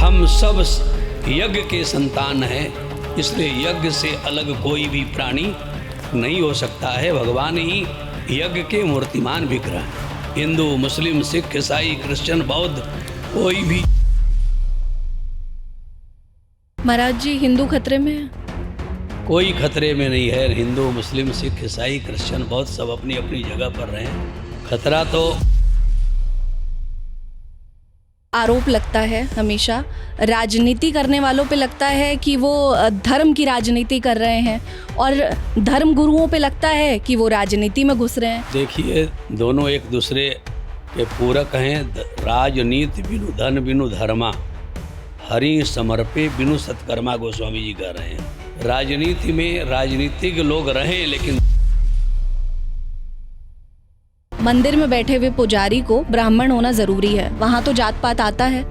हम सब यज्ञ के संतान हैं, इसलिए यज्ञ से अलग कोई भी प्राणी नहीं हो सकता है। भगवान ही यज्ञ के मूर्तिमान विग्रह हैं। हिंदू, मुस्लिम, सिख, ईसाई, क्रिश्चियन, बौद्ध, कोई भी। महाराज जी, हिंदू खतरे में है? कोई खतरे में नहीं है। हिंदू, मुस्लिम, सिख, ईसाई, क्रिश्चियन, बौद्ध सब अपनी अपनी जगह पर रहे। खतरा तो आरोप लगता है हमेशा राजनीति करने वालों पे लगता है कि वो धर्म की राजनीति कर रहे हैं, और धर्म गुरुओं पे लगता है कि वो राजनीति में घुस रहे हैं। देखिए, दोनों एक दूसरे के पूरक हैं। राजनीति बिनु धन बिनु धर्मा, हरि समर्पे बिनु सत्कर्मा, गोस्वामी जी कह रहे हैं। राजनीति में राजनीतिक लोग रहें, लेकिन मंदिर में बैठे हुए पुजारी को ब्राह्मण होना जरूरी है, वहाँ तो जात पात आता है।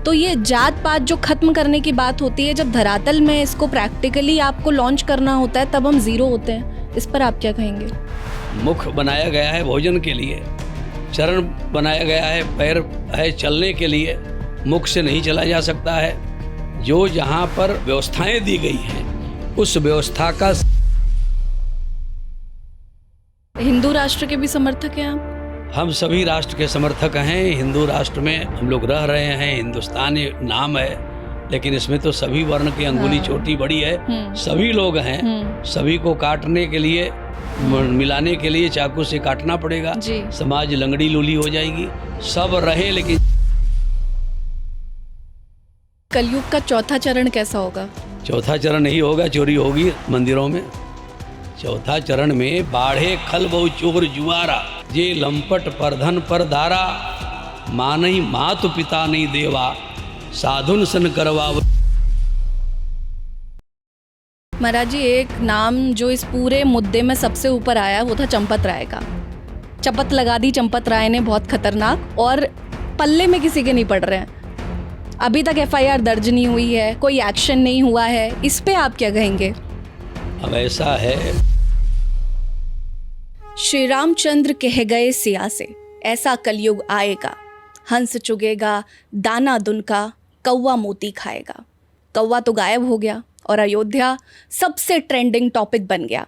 तो ये जात पात जो खत्म करने की बात होती है, जब धरातल में इसको प्रैक्टिकली आपको लॉन्च करना होता है, तब हम जीरो होते हैं। इस पर आप क्या कहेंगे? मुख बनाया गया है भोजन के लिए, चरण बनाया गया है, पैर है चलने के लिए, मुख से नहीं चला जा सकता है। जो जहाँ पर व्यवस्थाएं दी गई हैं, उस व्यवस्था का। हिंदू राष्ट्र के भी समर्थक हैं आप? हम सभी राष्ट्र के समर्थक हैं। हिंदू राष्ट्र में हम लोग रह रहे हैं। हिंदुस्तान नाम है, लेकिन इसमें तो सभी वर्ण की अंगुली छोटी बड़ी है। सभी लोग हैं। सभी को काटने के लिए, मिलाने के लिए चाकू से काटना पड़ेगा। समाज लंगड़ी लूली हो जाएगी। सब रहे, लेकिन कलयुग का चौथा चरण कैसा होगा? चौथा चरण नहीं होगा, चोरी होगी मंदिरों में। चौथा चरण में बाढ़े खल बहु चोर जुआरा, जे लंपट परधन पर धारा, मानई मातु पिता नहीं देवा, साधुन सन करवा। महाराज जी, एक नाम जो इस पूरे मुद्दे में सबसे ऊपर आया वो था चंपत राय का। चपत लगा दी चंपत राय ने, बहुत खतरनाक, और पल्ले में किसी के नहीं पड़ रहे हैं। अभी तक FIR दर्ज नहीं हुई है, कोई एक्शन नहीं हुआ है। इस पे आप क्या कहेंगे? अब ऐसा है, श्री रामचंद्र कह गए सिया से, ऐसा कलयुग आएगा, हंस चुगेगा दाना दुनका, कौवा मोती खाएगा। कौवा तो गायब हो गया और अयोध्या सबसे ट्रेंडिंग टॉपिक बन गया।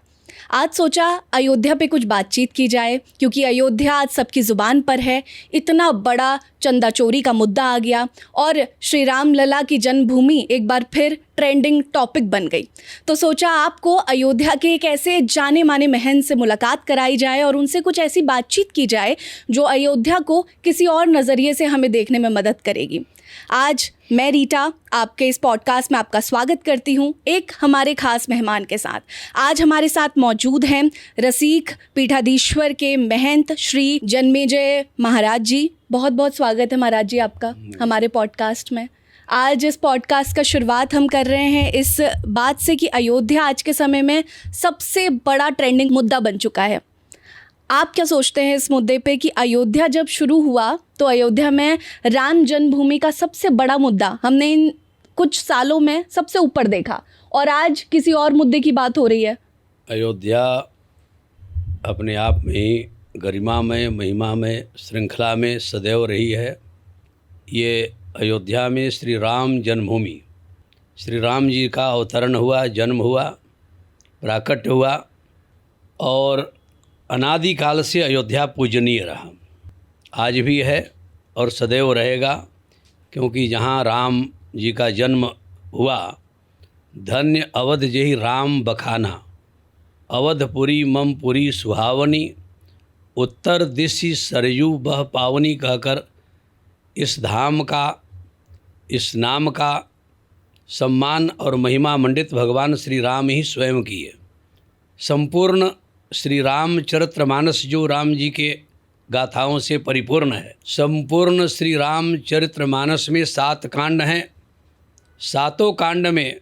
आज सोचा अयोध्या पे कुछ बातचीत की जाए, क्योंकि अयोध्या आज सबकी ज़ुबान पर है। इतना बड़ा चंदा चोरी का मुद्दा आ गया और श्री राम लला की जन्मभूमि एक बार फिर ट्रेंडिंग टॉपिक बन गई। तो सोचा आपको अयोध्या के एक ऐसे जाने माने महंत से मुलाकात कराई जाए और उनसे कुछ ऐसी बातचीत की जाए जो अयोध्या को किसी और नज़रिए से हमें देखने में मदद करेगी। आज मैं रीटा आपके इस पॉडकास्ट में आपका स्वागत करती हूँ, एक हमारे खास मेहमान के साथ। आज हमारे साथ मौजूद हैं रसिक पीठाधीश्वर के महंत श्री जन्मेजय महाराज जी। बहुत बहुत स्वागत है महाराज जी आपका हमारे पॉडकास्ट में। आज इस पॉडकास्ट का शुरुआत हम कर रहे हैं इस बात से कि अयोध्या आज के समय में सबसे बड़ा ट्रेंडिंग मुद्दा बन चुका है। आप क्या सोचते हैं इस मुद्दे पे कि अयोध्या जब शुरू हुआ तो अयोध्या में राम जन्मभूमि का सबसे बड़ा मुद्दा हमने इन कुछ सालों में सबसे ऊपर देखा, और आज किसी और मुद्दे की बात हो रही है। अयोध्या अपने आप में ही गरिमा में, महिमा में, श्रृंखला में सदैव रही है। ये अयोध्या में श्री राम जन्मभूमि, श्री राम जी का अवतरण हुआ, जन्म हुआ, प्राकट्य हुआ, और अनादिकाल से अयोध्या पूजनीय रहा। आज भी है और सदैव रहेगा, क्योंकि जहाँ राम जी का जन्म हुआ, धन्य अवध जेहि राम बखाना, अवधपुरी मम पुरी सुहावनी, उत्तर दिशि सरयू बह पावनी कहकर इस धाम का, इस नाम का सम्मान और महिमा मंडित भगवान श्री राम ही स्वयं किए। संपूर्ण श्री रामचरितमानस जो राम जी के गाथाओं से परिपूर्ण है। संपूर्ण श्री रामचरितमानस में 7 कांड हैं। 7 कांड में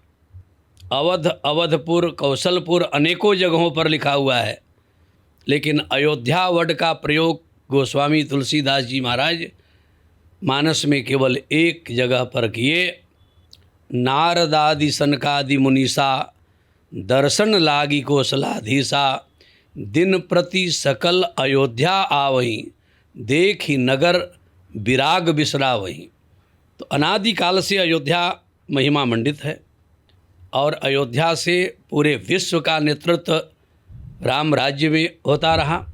अवध, अवधपुर, कौशलपुर अनेकों जगहों पर लिखा हुआ है, लेकिन अयोध्या वर्ड का प्रयोग गोस्वामी तुलसीदास जी महाराज मानस में केवल एक जगह पर किए। नारदादि सनकादि मुनीसा, दर्शन लागी कौशलाधीसा, दिन प्रति सकल अयोध्या आवहीं, देखी नगर विराग बिसरावहीं। तो अनादिकाल से अयोध्या महिमा मंडित है और अयोध्या से पूरे विश्व का नेतृत्व राम राज्य में होता रहा।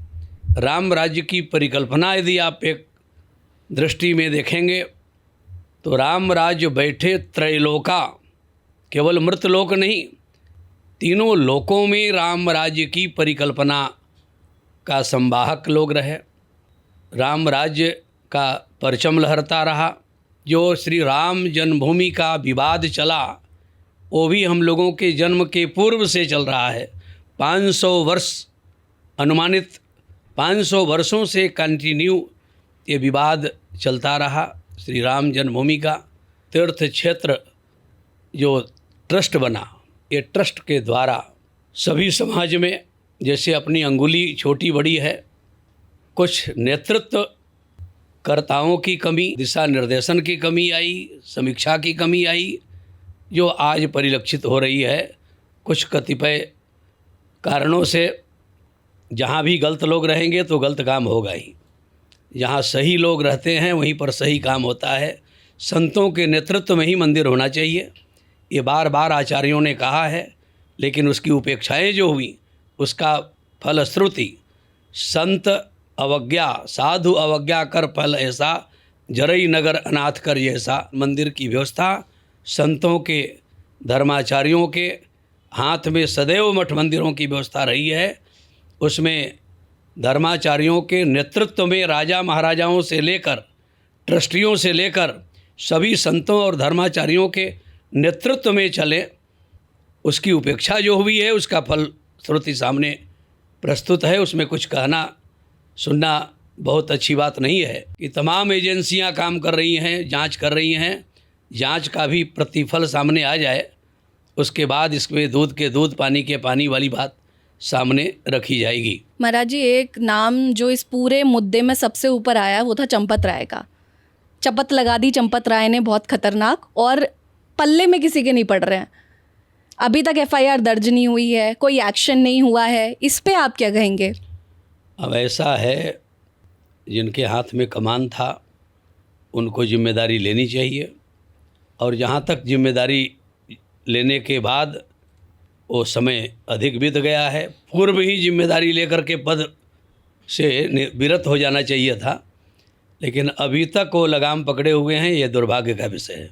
राम राज्य की परिकल्पना यदि आप एक दृष्टि में देखेंगे तो राम राज्य बैठे त्रैलोका, केवल मृतलोक नहीं, तीनों लोकों में राम राज्य की परिकल्पना का संवाहक लोग रहे। राम राज्य का परचम लहरता रहा। जो श्री राम जन्मभूमि का विवाद चला वो भी हम लोगों के जन्म के पूर्व से चल रहा है। 500 वर्ष अनुमानित 500 वर्षों से कंटिन्यू ये विवाद चलता रहा। श्री राम जन्मभूमि का तीर्थ क्षेत्र जो ट्रस्ट बना, ये ट्रस्ट के द्वारा सभी समाज में जैसे अपनी अंगुली छोटी बड़ी है, कुछ नेतृत्व कर्ताओं की कमी, दिशा निर्देशन की कमी आई, समीक्षा की कमी आई, जो आज परिलक्षित हो रही है। कुछ कतिपय कारणों से जहाँ भी गलत लोग रहेंगे तो गलत काम होगा ही, जहाँ सही लोग रहते हैं वहीं पर सही काम होता है। संतों के नेतृत्व में ही मंदिर होना चाहिए, ये बार बार आचार्यों ने कहा है, लेकिन उसकी उपेक्षाएं जो हुई उसका फलश्रुति संत अवज्ञा, साधु अवज्ञा कर फल ऐसा, जरई नगर अनाथ कर जैसा। मंदिर की व्यवस्था संतों के, धर्माचार्यों के हाथ में सदैव मठ मंदिरों की व्यवस्था रही है। उसमें धर्माचार्यों के नेतृत्व में राजा महाराजाओं से लेकर ट्रस्टियों से लेकर सभी संतों और धर्माचार्यों के नेतृत्व में चले। उसकी उपेक्षा जो हुई है उसका फल श्रुति सामने प्रस्तुत है। उसमें कुछ कहना सुनना बहुत अच्छी बात नहीं है कि तमाम एजेंसियां काम कर रही हैं, जांच कर रही हैं, जांच का भी प्रतिफल सामने आ जाए, उसके बाद इसमें दूध के दूध पानी के पानी वाली बात सामने रखी जाएगी। महाराज जी, एक नाम जो इस पूरे मुद्दे में सबसे ऊपर आया वो था चंपत राय का। चपत लगा दी चंपत राय ने, बहुत खतरनाक, और पल्ले में किसी के नहीं पड़ रहे हैं। अभी तक एफआईआर दर्ज नहीं हुई है, कोई एक्शन नहीं हुआ है, इस पे आप क्या कहेंगे? अब ऐसा है, जिनके हाथ में कमान था उनको जिम्मेदारी लेनी चाहिए, और जहाँ तक जिम्मेदारी लेने के बाद वो समय अधिक बीत गया है, पूर्व ही जिम्मेदारी लेकर के पद से विरत हो जाना चाहिए था, लेकिन अभी तक वो लगाम पकड़े हुए हैं, ये दुर्भाग्य का विषय है।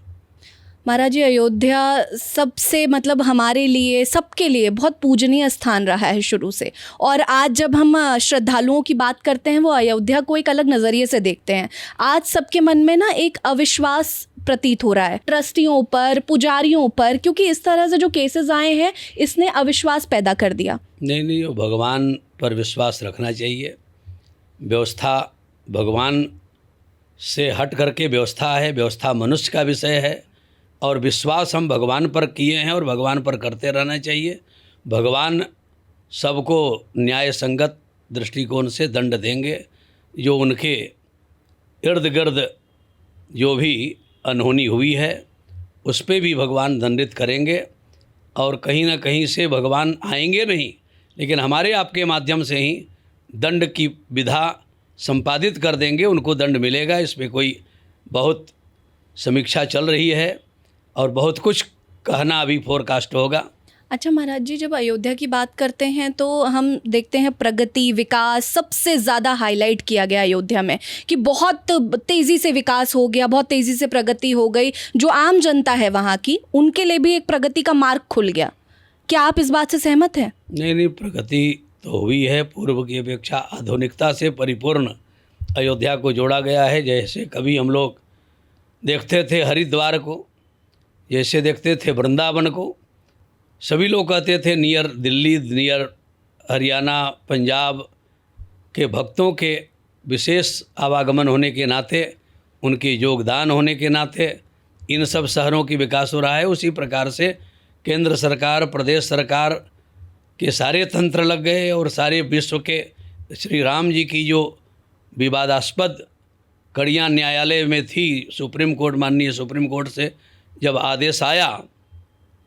महाराज जी, अयोध्या सबसे मतलब हमारे लिए, सबके लिए बहुत पूजनीय स्थान रहा है शुरू से, और आज जब हम श्रद्धालुओं की बात करते हैं वो अयोध्या को एक अलग नज़रिए से देखते हैं। आज सबके मन में ना एक अविश्वास प्रतीत हो रहा है ट्रस्टियों पर, पुजारियों पर, क्योंकि इस तरह से जो केसेस आए हैं इसने अविश्वास पैदा कर दिया। नहीं, वो भगवान पर विश्वास रखना चाहिए। व्यवस्था भगवान से हट करके व्यवस्था है, व्यवस्था मनुष्य का विषय है, और विश्वास हम भगवान पर किए हैं और भगवान पर करते रहना चाहिए। भगवान सबको न्याय संगत दृष्टिकोण से दंड देंगे। जो उनके इर्द गिर्द जो भी अनहोनी हुई है उस पर भी भगवान दंडित करेंगे, और कहीं ना कहीं से भगवान आएंगे नहीं, लेकिन हमारे आपके माध्यम से ही दंड की विधा संपादित कर देंगे, उनको दंड मिलेगा। इसमें कोई बहुत समीक्षा चल रही है और बहुत कुछ कहना अभी फोरकास्ट होगा। अच्छा महाराज जी, जब अयोध्या की बात करते हैं तो हम देखते हैं प्रगति, विकास सबसे ज़्यादा हाईलाइट किया गया अयोध्या में, कि बहुत तेज़ी से विकास हो गया, बहुत तेज़ी से प्रगति हो गई। जो आम जनता है वहाँ की, उनके लिए भी एक प्रगति का मार्ग खुल गया। क्या आप इस बात से सहमत हैं? नहीं, प्रगति तो हुई है, पूर्व की अपेक्षा आधुनिकता से परिपूर्ण अयोध्या को जोड़ा गया है। जैसे कभी हम लोग देखते थे हरिद्वार को, जैसे देखते थे वृंदावन को, सभी लोग कहते थे नियर दिल्ली, नियर हरियाणा, पंजाब के भक्तों के विशेष आवागमन होने के नाते, उनके योगदान होने के नाते इन सब शहरों की विकास हो रहा है। उसी प्रकार से केंद्र सरकार, प्रदेश सरकार के सारे तंत्र लग गए, और सारे विश्व के श्री राम जी की जो विवादास्पद कड़ियाँ न्यायालय में थी, सुप्रीम कोर्ट, माननीय सुप्रीम कोर्ट से जब आदेश आया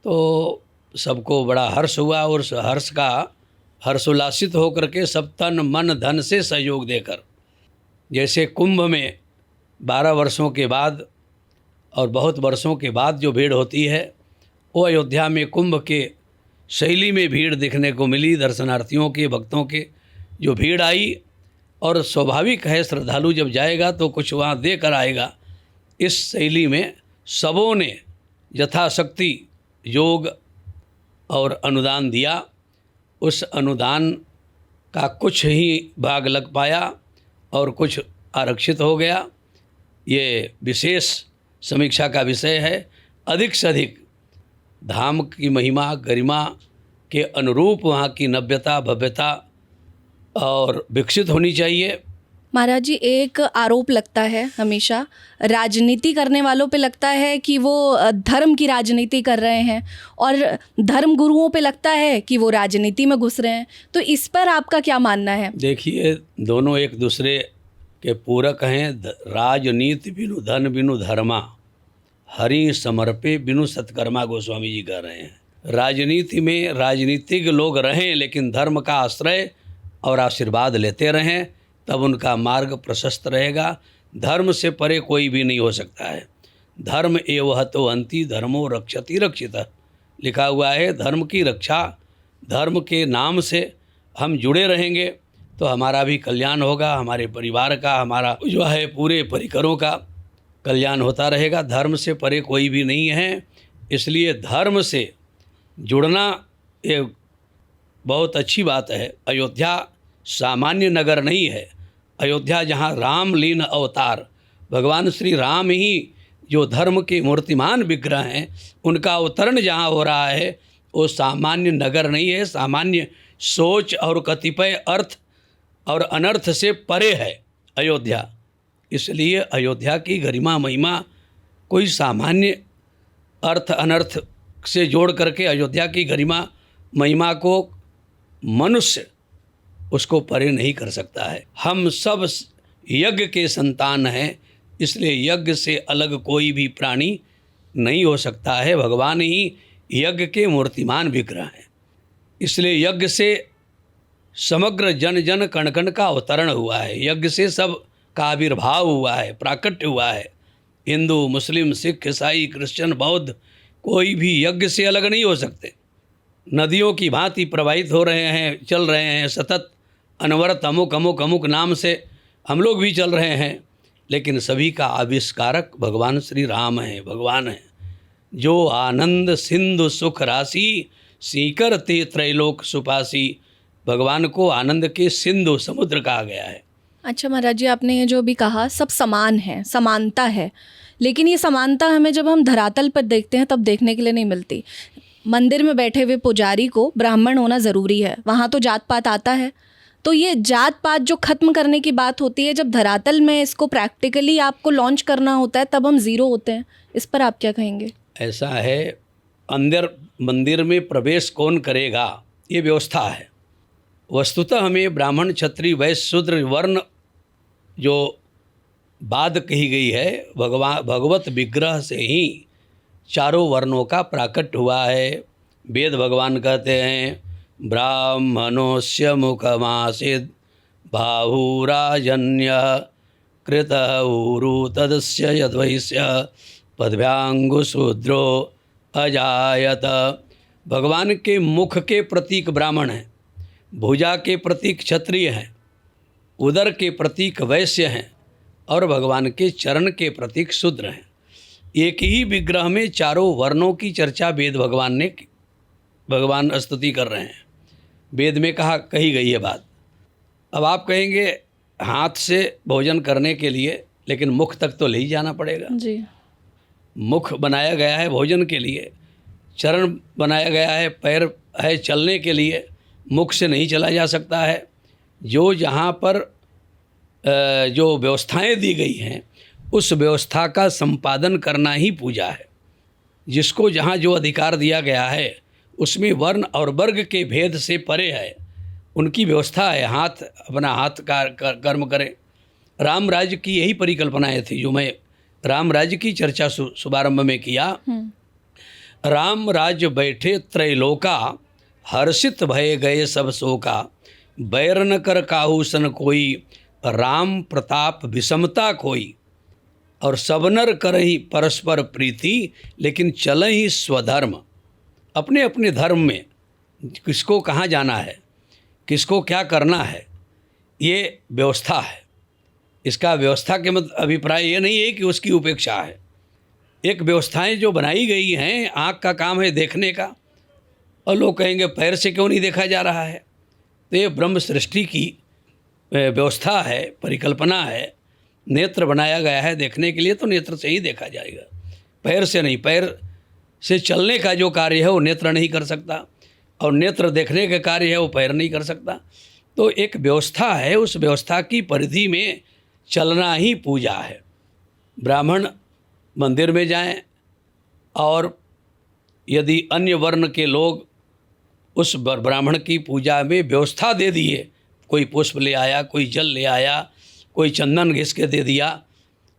तो सबको बड़ा हर्ष हुआ, और उस हर्ष का हर्षोल्लासित होकर के सब तन मन धन से सहयोग देकर, जैसे कुंभ में 12 वर्षों के बाद और बहुत वर्षों के बाद जो भीड़ होती है वो अयोध्या में कुंभ के शैली में भीड़ देखने को मिली। दर्शनार्थियों के, भक्तों के जो भीड़ आई, और स्वाभाविक है श्रद्धालु जब जाएगा तो कुछ वहाँ दे कर आएगा। इस शैली में सबों ने यथाशक्ति योग और अनुदान दिया। उस अनुदान का कुछ ही भाग लग पाया और कुछ आरक्षित हो गया। ये विशेष समीक्षा का विषय है। अधिक से अधिक धाम की महिमा गरिमा के अनुरूप वहाँ की नव्यता भव्यता और विकसित होनी चाहिए। महाराज जी, एक आरोप लगता है हमेशा राजनीति करने वालों पे लगता है कि वो धर्म की राजनीति कर रहे हैं, और धर्म गुरुओं पे लगता है कि वो राजनीति में घुस रहे हैं। तो इस पर आपका क्या मानना है? देखिए, दोनों एक दूसरे के पूरक हैं। राजनीति बिनु धन बिनु धर्मा, हरि समर्पे बिनु सत्कर्मा, गोस्वामी जी कह रहे हैं। राजनीति में राजनीतिक लोग रहें लेकिन धर्म का आश्रय और आशीर्वाद लेते रहें, तब उनका मार्ग प्रशस्त रहेगा। धर्म से परे कोई भी नहीं हो सकता है। धर्म एव हतो अंति धर्मो रक्षति रक्षितः लिखा हुआ है। धर्म की रक्षा, धर्म के नाम से हम जुड़े रहेंगे तो हमारा भी कल्याण होगा, हमारे परिवार का, हमारा जो है पूरे परिकरों का कल्याण होता रहेगा। धर्म से परे कोई भी नहीं है, इसलिए धर्म से जुड़ना ये बहुत अच्छी बात है। अयोध्या सामान्य नगर नहीं है। अयोध्या जहाँ राम लीन अवतार, भगवान श्री राम ही जो धर्म के मूर्तिमान विग्रह हैं, उनका अवतरण जहाँ हो रहा है वो सामान्य नगर नहीं है। सामान्य सोच और कतिपय अर्थ और अनर्थ से परे है अयोध्या। इसलिए अयोध्या की गरिमा महिमा कोई सामान्य अर्थ अनर्थ से जोड़ करके अयोध्या की गरिमा महिमा को मनुष्य उसको परे नहीं कर सकता है। हम सब यज्ञ के संतान हैं, इसलिए यज्ञ से अलग कोई भी प्राणी नहीं हो सकता है। भगवान ही यज्ञ के मूर्तिमान विग्रह हैं। इसलिए यज्ञ से समग्र जन जन कण कण का अवतरण हुआ है। यज्ञ से सब का आविर्भाव हुआ है, प्राकट्य हुआ है। हिंदू, मुस्लिम, सिख, ईसाई, क्रिश्चियन, बौद्ध कोई भी यज्ञ से अलग नहीं हो सकते। नदियों की भांति प्रवाहित हो रहे हैं, चल रहे हैं सतत अनवरत, अमुक अमुक अमुक नाम से हम लोग भी चल रहे हैं, लेकिन सभी का आविष्कारक भगवान श्री राम हैं। भगवान हैं जो आनंद सिंधु सुख राशि सीकर ते त्रैलोक सुपासी। भगवान को आनंद के सिंधु समुद्र कहा गया है। अच्छा महाराज जी, आपने ये जो भी कहा सब समान है, समानता है, लेकिन ये समानता हमें जब हम धरातल पर देखते हैं तब देखने के लिए नहीं मिलती। मंदिर में बैठे हुए पुजारी को ब्राह्मण होना ज़रूरी है, वहाँ तो जात पात आता है। तो ये जात पात जो ख़त्म करने की बात होती है, जब धरातल में इसको प्रैक्टिकली आपको लॉन्च करना होता है तब हम ज़ीरो होते हैं। इस पर आप क्या कहेंगे? ऐसा है, अंदर मंदिर में प्रवेश कौन करेगा ये व्यवस्था है। वस्तुतः हमें ब्राह्मण, क्षत्रिय, वैश्य, शूद्र वर्ण जो बात कही गई है, भगवत विग्रह से ही चारों वर्णों का प्राकट्य हुआ है। वेद भगवान कहते हैं ब्राह्मणोस्य मुखमासीद बाहुराजन्य कृत ऊरु तदस्य यद्वैश्य पदभ्यांगुशूद्रो अजायत। भगवान के मुख के प्रतीक ब्राह्मण हैं, भुजा के प्रतीक क्षत्रिय हैं, उदर के प्रतीक वैश्य हैं और भगवान के चरण के प्रतीक शूद्र हैं। एक ही विग्रह में चारों वर्णों की चर्चा वेद भगवान स्तुति कर रहे हैं। वेद में कही गई है बात। अब आप कहेंगे हाथ से भोजन करने के लिए, लेकिन मुख तक तो ले ही जाना पड़ेगा जी। मुख बनाया गया है भोजन के लिए, चरण बनाया गया है, पैर है चलने के लिए, मुख से नहीं चला जा सकता है। जो जहाँ पर जो व्यवस्थाएं दी गई हैं उस व्यवस्था का संपादन करना ही पूजा है। जिसको जहाँ जो अधिकार दिया गया है उसमें वर्ण और वर्ग के भेद से परे है, उनकी व्यवस्था है। हाथ अपना हाथ का कर्म करे। राम राज्य की यही परिकल्पनाएं थी जो मैं राम राज्य की चर्चा शुभारंभ में किया। राम राज्य बैठे त्रैलोका हर्षित भय गए सब शोका। बैर न कर काहू सन कोई राम प्रताप विषमता कोई। और सब नर करही परस्पर प्रीति, लेकिन चलहि स्वधर्म। अपने अपने धर्म में किसको कहाँ जाना है, किसको क्या करना है, ये व्यवस्था है। इसका व्यवस्था के मतलब अभिप्राय ये नहीं है कि उसकी उपेक्षा है। एक व्यवस्थाएं जो बनाई गई हैं, आँख का काम है देखने का, और लोग कहेंगे पैर से क्यों नहीं देखा जा रहा है। तो ये ब्रह्म सृष्टि की व्यवस्था है, परिकल्पना है। नेत्र बनाया गया है देखने के लिए, तो नेत्र से ही देखा जाएगा, पैर से नहीं। पैर से चलने का जो कार्य है वो नेत्र नहीं कर सकता, और नेत्र देखने का कार्य है वो पैर नहीं कर सकता। तो एक व्यवस्था है, उस व्यवस्था की परिधि में चलना ही पूजा है। ब्राह्मण मंदिर में जाएं, और यदि अन्य वर्ण के लोग उस ब्राह्मण की पूजा में व्यवस्था दे दिए, कोई पुष्प ले आया, कोई जल ले आया, कोई चंदन घिस के दे दिया,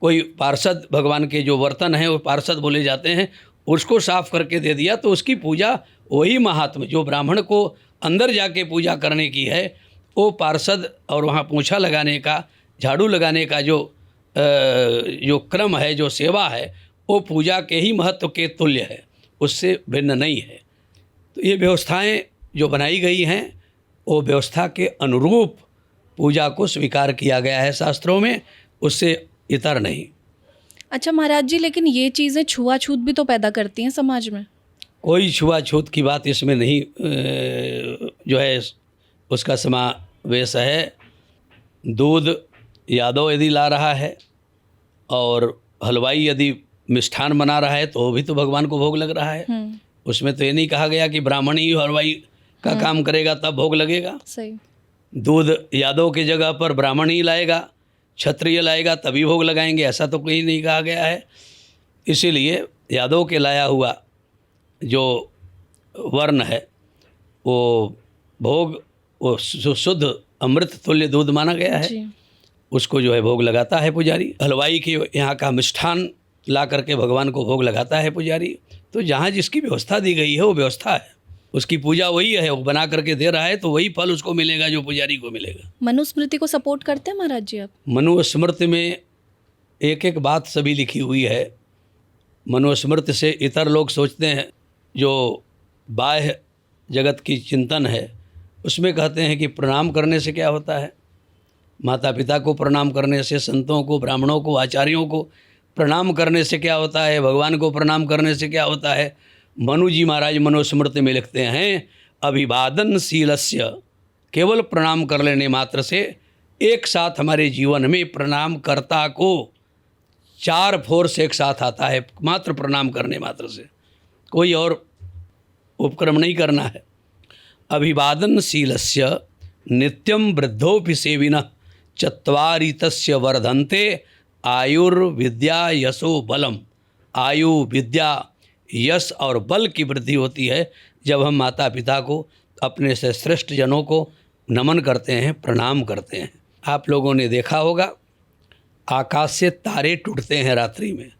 कोई पार्षद, भगवान के जो बर्तन हैं वो पार्षद बोले जाते हैं, उसको साफ करके दे दिया, तो उसकी पूजा वही महात्मा जो ब्राह्मण को अंदर जाके पूजा करने की है, वो पार्षद और वहाँ पोंछा लगाने का, झाड़ू लगाने का जो क्रम है, जो सेवा है, वो पूजा के ही महत्व के तुल्य है, उससे भिन्न नहीं है। तो ये व्यवस्थाएं जो बनाई गई हैं, वो व्यवस्था के अनुरूप पूजा को स्वीकार किया गया है शास्त्रों में, उससे इतर नहीं। अच्छा महाराज जी, लेकिन ये चीज़ें छुआछूत भी तो पैदा करती हैं समाज में। कोई छुआछूत की बात इसमें नहीं जो है उसका समावेश है। दूध यादव यदि ला रहा है और हलवाई यदि मिष्ठान बना रहा है, तो वो भी तो भगवान को भोग लग रहा है। उसमें तो ये नहीं कहा गया कि ब्राह्मण ही हलवाई का काम करेगा तब भोग लगेगा। सही। दूध यादव की जगह पर ब्राह्मण ही लाएगा, क्षत्रिय लाएगा तभी भोग लगाएंगे, ऐसा तो कोई नहीं कहा गया है। इसीलिए यादव के लाया हुआ जो वर्ण है वो भोग, वो शुद्ध अमृत तुल्य दूध माना गया है, उसको जो है भोग लगाता है पुजारी। हलवाई के यहाँ का मिष्ठान ला करके भगवान को भोग लगाता है पुजारी। तो जहाँ जिसकी व्यवस्था दी गई है वो व्यवस्था है, उसकी पूजा वही है, वो बना करके दे रहा है, तो वही फल उसको मिलेगा जो पुजारी को मिलेगा। मनुस्मृति को सपोर्ट करते हैं महाराज जी आप? मनुस्मृति में एक एक बात सभी लिखी हुई है। मनुस्मृति से इतर लोग सोचते हैं, जो बाह्य जगत की चिंतन है उसमें कहते हैं कि प्रणाम करने से क्या होता है, माता पिता को प्रणाम करने से, संतों को, ब्राह्मणों को, आचार्यों को प्रणाम करने से क्या होता है, भगवान को प्रणाम करने से क्या होता है। मनु जी महाराज मनुस्मृति में लिखते हैं, अभिवादनशीलस्य, केवल प्रणाम कर लेने मात्र से एक साथ हमारे जीवन में प्रणाम कर्ता को 4 फोर्स एक साथ आता है, मात्र प्रणाम करने मात्र से, कोई और उपक्रम नहीं करना है। अभिवादनशीलस्य नित्यं वृद्धोपि सेविनः चत्वारि तस्य वर्धन्ते आयुर्विद्या यशो बलम। आयु, विद्या, यश और बल की वृद्धि होती है जब हम माता पिता को, अपने से श्रेष्ठ जनों को नमन करते हैं, प्रणाम करते हैं। आप लोगों ने देखा होगा, आकाश से तारे टूटते हैं रात्रि में,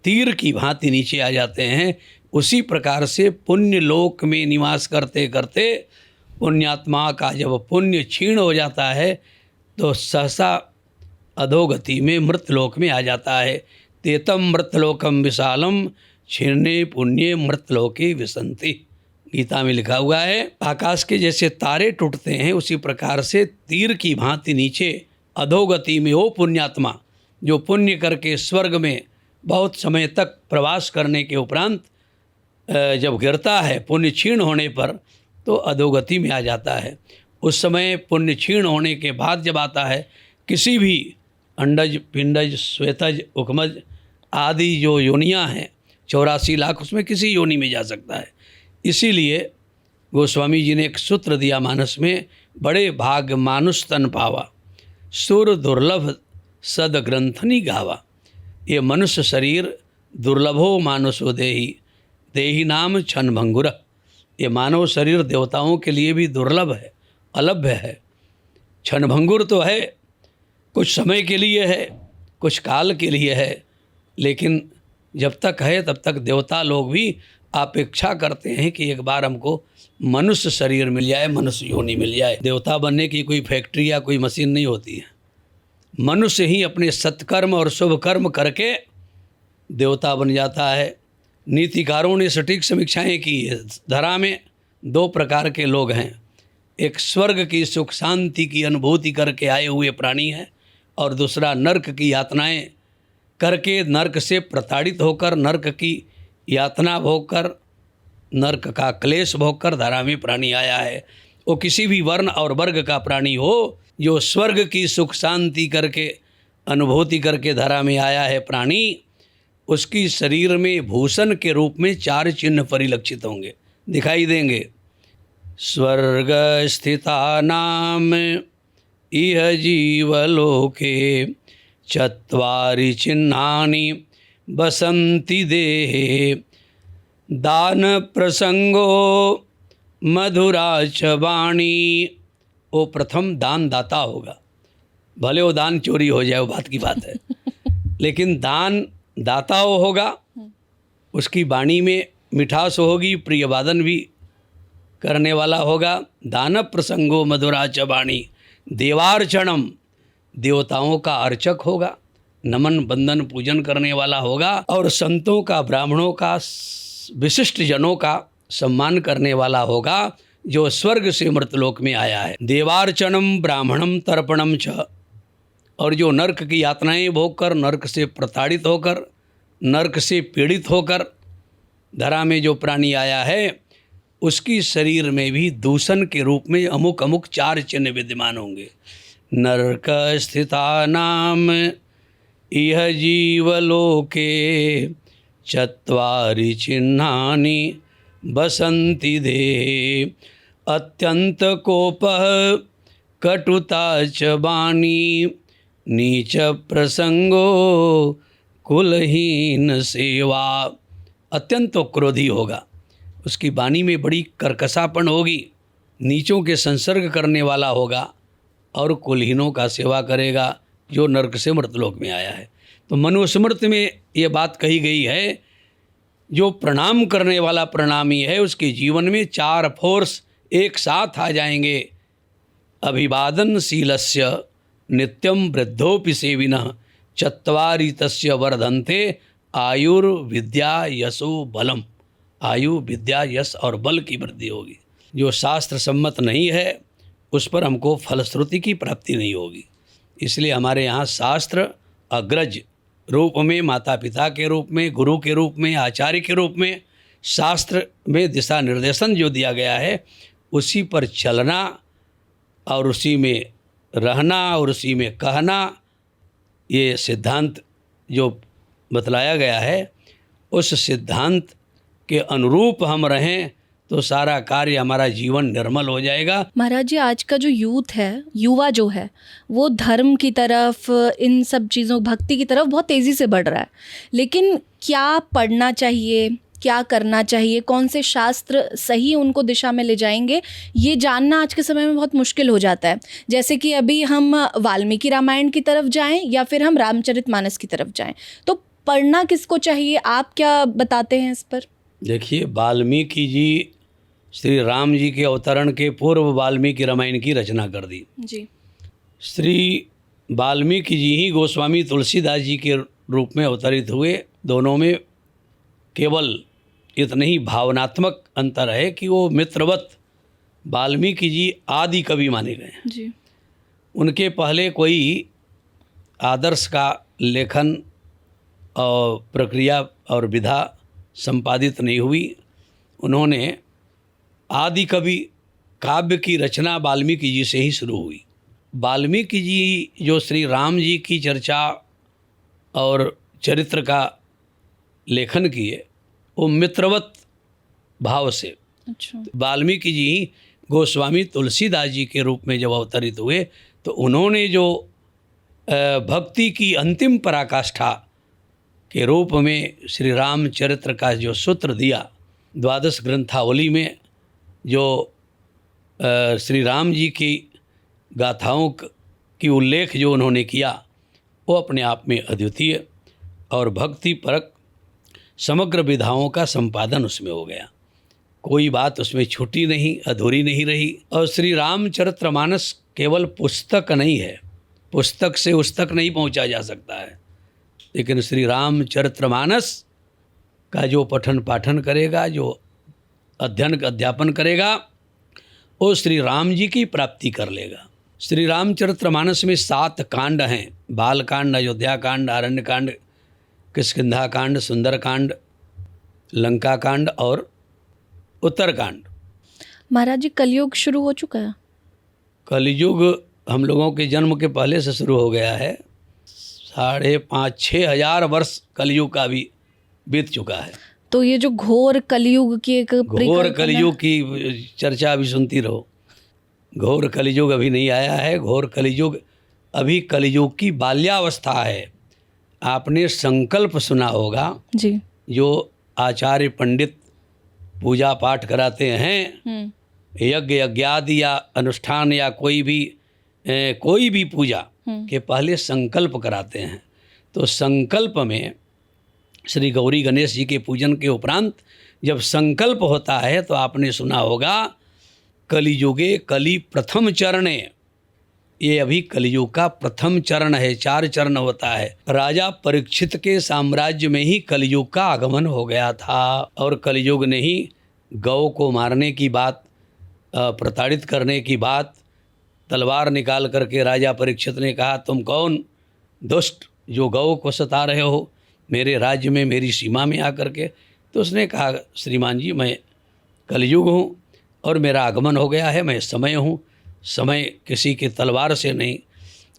तीर की भांति नीचे आ जाते हैं। उसी प्रकार से पुण्य लोक में निवास करते करते पुण्यात्मा का जब पुण्य क्षीण हो जाता है तो सहसा अधोगति में मृतलोक में आ जाता है। तेतम मृतलोकम विशालम क्षीर्णे पुण्ये मृतलोके विसंति, गीता में लिखा हुआ है। आकाश के जैसे तारे टूटते हैं उसी प्रकार से तीर की भांति नीचे अधोगति में वो पुण्यात्मा जो पुण्य करके स्वर्ग में बहुत समय तक प्रवास करने के उपरांत जब गिरता है पुण्य क्षीण होने पर, तो अधोगति में आ जाता है। उस समय पुण्य क्षीण होने के बाद जब आता है, किसी भी अंडज, पिंडज, श्वेतज, उकमज आदि जो योनियां हैं 84 लाख, उसमें किसी योनि में जा सकता है। इसीलिए गोस्वामी जी ने एक सूत्र दिया मानस में, बड़े भाग मानुष तन पावा, सुर दुर्लभ सद ग्रंथनी गावा। ये मनुष्य शरीर दुर्लभो मानुषो देही, देही नाम क्षण भंगुर। ये मानव शरीर देवताओं के लिए भी दुर्लभ है, अलभ्य है। क्षण भंगुर तो है, कुछ समय के लिए है, कुछ काल के लिए है, लेकिन जब तक है तब तक देवता लोग भी अपेक्षा करते हैं कि एक बार हमको मनुष्य शरीर मिल जाए, मनुष्य योनि मिल जाए। देवता बनने की कोई फैक्ट्री या कोई मशीन नहीं होती है। मनुष्य ही अपने सत्कर्म और शुभ कर्म करके देवता बन जाता है। नीतिकारों ने सटीक समीक्षाएं की है। धरा में दो प्रकार के लोग हैं, एक स्वर्ग की सुख शांति की अनुभूति करके आए हुए प्राणी हैं और दूसरा नर्क की यातनाएं करके नर्क से प्रताड़ित होकर नर्क की यातना भोगकर नर्क का क्लेश भोगकर धरा में प्राणी आया है। वो किसी भी वर्ण और वर्ग का प्राणी हो, जो स्वर्ग की सुख शांति करके अनुभूति करके धरा में आया है प्राणी, उसकी शरीर में भूषण के रूप में 4 चिन्ह परिलक्षित होंगे, दिखाई देंगे। स्वर्ग स्थिता नाम इह जीवलोके चत्वारि चिन्हानि बसंति देहे दान प्रसंगो मधुरा च वाणी। वो प्रथम दान दाता होगा, भले वो दान चोरी हो जाए वो बात की बात है, लेकिन दान दाता वो होगा, उसकी वाणी में मिठास होगी, प्रिय वादन भी करने वाला होगा। दान प्रसंगो मधुरा च वाणी। देवार्चनम, देवताओं का अर्चक होगा, नमन बंदन पूजन करने वाला होगा और संतों का ब्राह्मणों का विशिष्ट जनों का सम्मान करने वाला होगा, जो स्वर्ग से मृतलोक में आया है। देवार्चनम ब्राह्मणम तर्पणम च, और जो नर्क की यातनाएं भोगकर नर्क से प्रताड़ित होकर नर्क से पीड़ित होकर धरा में जो प्राणी आया है, उसकी शरीर में भी दूषण के रूप में अमुक अमुक 4 चिन्ह विद्यमान होंगे। नरक स्थिता नाम इह जीवलोके चत्वारि चिन्हानि बसंति देहे अत्यंत कोपः कटुता च वाणी नीच प्रसंगो कुलहीन सेवा। अत्यंत क्रोधी होगा, उसकी वाणी में बड़ी कर्कशापन होगी, नीचों के संसर्ग करने वाला होगा और कुलहीनों का सेवा करेगा, जो नरक से मृतलोक में आया है। तो मनुस्मृति में ये बात कही गई है, जो प्रणाम करने वाला प्रणामी है उसके जीवन में 4 फोर्स एक साथ आ जाएंगे। अभिवादनशीलस्य नित्यम वृद्धोपि सेविनः चत्वारि तस्य वर्धन्ते आयुर्विद्या यशो बलम। आयु विद्या यश और बल की वृद्धि होगी। जो शास्त्र सम्मत नहीं है उस पर हमको फलश्रुति की प्राप्ति नहीं होगी। इसलिए हमारे यहाँ शास्त्र अग्रज रूप में, माता पिता के रूप में, गुरु के रूप में, आचार्य के रूप में, शास्त्र में दिशा निर्देशन जो दिया गया है उसी पर चलना और उसी में रहना और उसी में कहना, ये सिद्धांत जो बतलाया गया है उस सिद्धांत के अनुरूप हम रहें तो सारा कार्य, हमारा जीवन निर्मल हो जाएगा। महाराज जी, आज का जो यूथ है, युवा जो है, वो धर्म की तरफ, इन सब चीज़ों, भक्ति की तरफ बहुत तेज़ी से बढ़ रहा है, लेकिन क्या पढ़ना चाहिए, क्या करना चाहिए, कौन से शास्त्र सही उनको दिशा में ले जाएंगे, ये जानना आज के समय में बहुत मुश्किल हो जाता है। जैसे कि अभी हम वाल्मीकि रामायण की तरफ जाएं या फिर हम रामचरितमानस की तरफ जाएं, तो पढ़ना किसको चाहिए, आप क्या बताते हैं इस पर? देखिए, वाल्मीकि जी श्री राम जी के अवतरण के पूर्व वाल्मीकि रामायण की रचना कर दी जी। श्री वाल्मीकि जी ही गोस्वामी तुलसीदास जी के रूप में अवतरित हुए। दोनों में केवल इतने ही भावनात्मक अंतर है कि वो मित्रवत वाल्मीकि जी आदि कवि माने गए हैं जी। उनके पहले कोई आदर्श का लेखन और प्रक्रिया और विधा संपादित नहीं हुई। उन्होंने आदि कवि काव्य की रचना वाल्मीकि जी से ही शुरू हुई। वाल्मीकि जी जो श्री राम जी की चर्चा और चरित्र का लेखन किए वो मित्रवत भाव से। अच्छा। वाल्मीकि जी गोस्वामी तुलसीदास जी के रूप में जब अवतरित हुए तो उन्होंने जो भक्ति की अंतिम पराकाष्ठा के रूप में श्री राम चरित्र का जो सूत्र दिया, 12 ग्रंथावली में जो श्री राम जी की गाथाओं की उल्लेख जो उन्होंने किया, वो अपने आप में अद्वितीय और भक्ति परक समग्र विधाओं का संपादन उसमें हो गया। कोई बात उसमें छूटी नहीं, अधूरी नहीं रही। और श्री रामचरितमानस केवल पुस्तक नहीं है, पुस्तक से उस तक नहीं पहुंचा जा सकता है, लेकिन श्री रामचरितमानस का जो पठन पाठन करेगा, जो अध्ययन अध्यापन करेगा, वो श्री राम जी की प्राप्ति कर लेगा। श्री रामचरितमानस में 7 कांड हैं, बाल कांड, अयोध्या कांड, आरण्य कांड, किष्किंधा कांड, सुंदर कांड, लंका कांड और उत्तरकांड। महाराज जी, कलयुग शुरू हो चुका है? कलयुग हम लोगों के जन्म के पहले से शुरू हो गया है। 5,500-6 हजार वर्ष कलयुग का भी बीत चुका है। तो ये जो घोर कलयुग की एक घोर कलयुग की चर्चा अभी सुनती रहो। घोर कलयुग अभी नहीं आया है। घोर कलयुग अभी कलयुग की बाल्यावस्था है। आपने संकल्प सुना होगा जी, जो आचार्य पंडित पूजा पाठ कराते हैं, यज्ञ यज्ञादि या अनुष्ठान या कोई भी पूजा के पहले संकल्प कराते हैं। तो संकल्प में श्री गौरी गणेश जी के पूजन के उपरांत जब संकल्प होता है तो आपने सुना होगा कलियुगे कली प्रथम चरणे। ये अभी कलियुग का प्रथम चरण है। 4 चरण होता है। राजा परीक्षित के साम्राज्य में ही कलियुग का आगमन हो गया था और कलियुग ने ही गौ को मारने की बात, प्रताड़ित करने की बात, तलवार निकाल करके राजा परीक्षित ने कहा, तुम कौन दुष्ट जो गौ को सता रहे हो मेरे राज्य में, मेरी सीमा में आकर के? तो उसने कहा, श्रीमान जी, मैं कलयुग हूँ और मेरा आगमन हो गया है। मैं समय हूँ। समय किसी के तलवार से नहीं,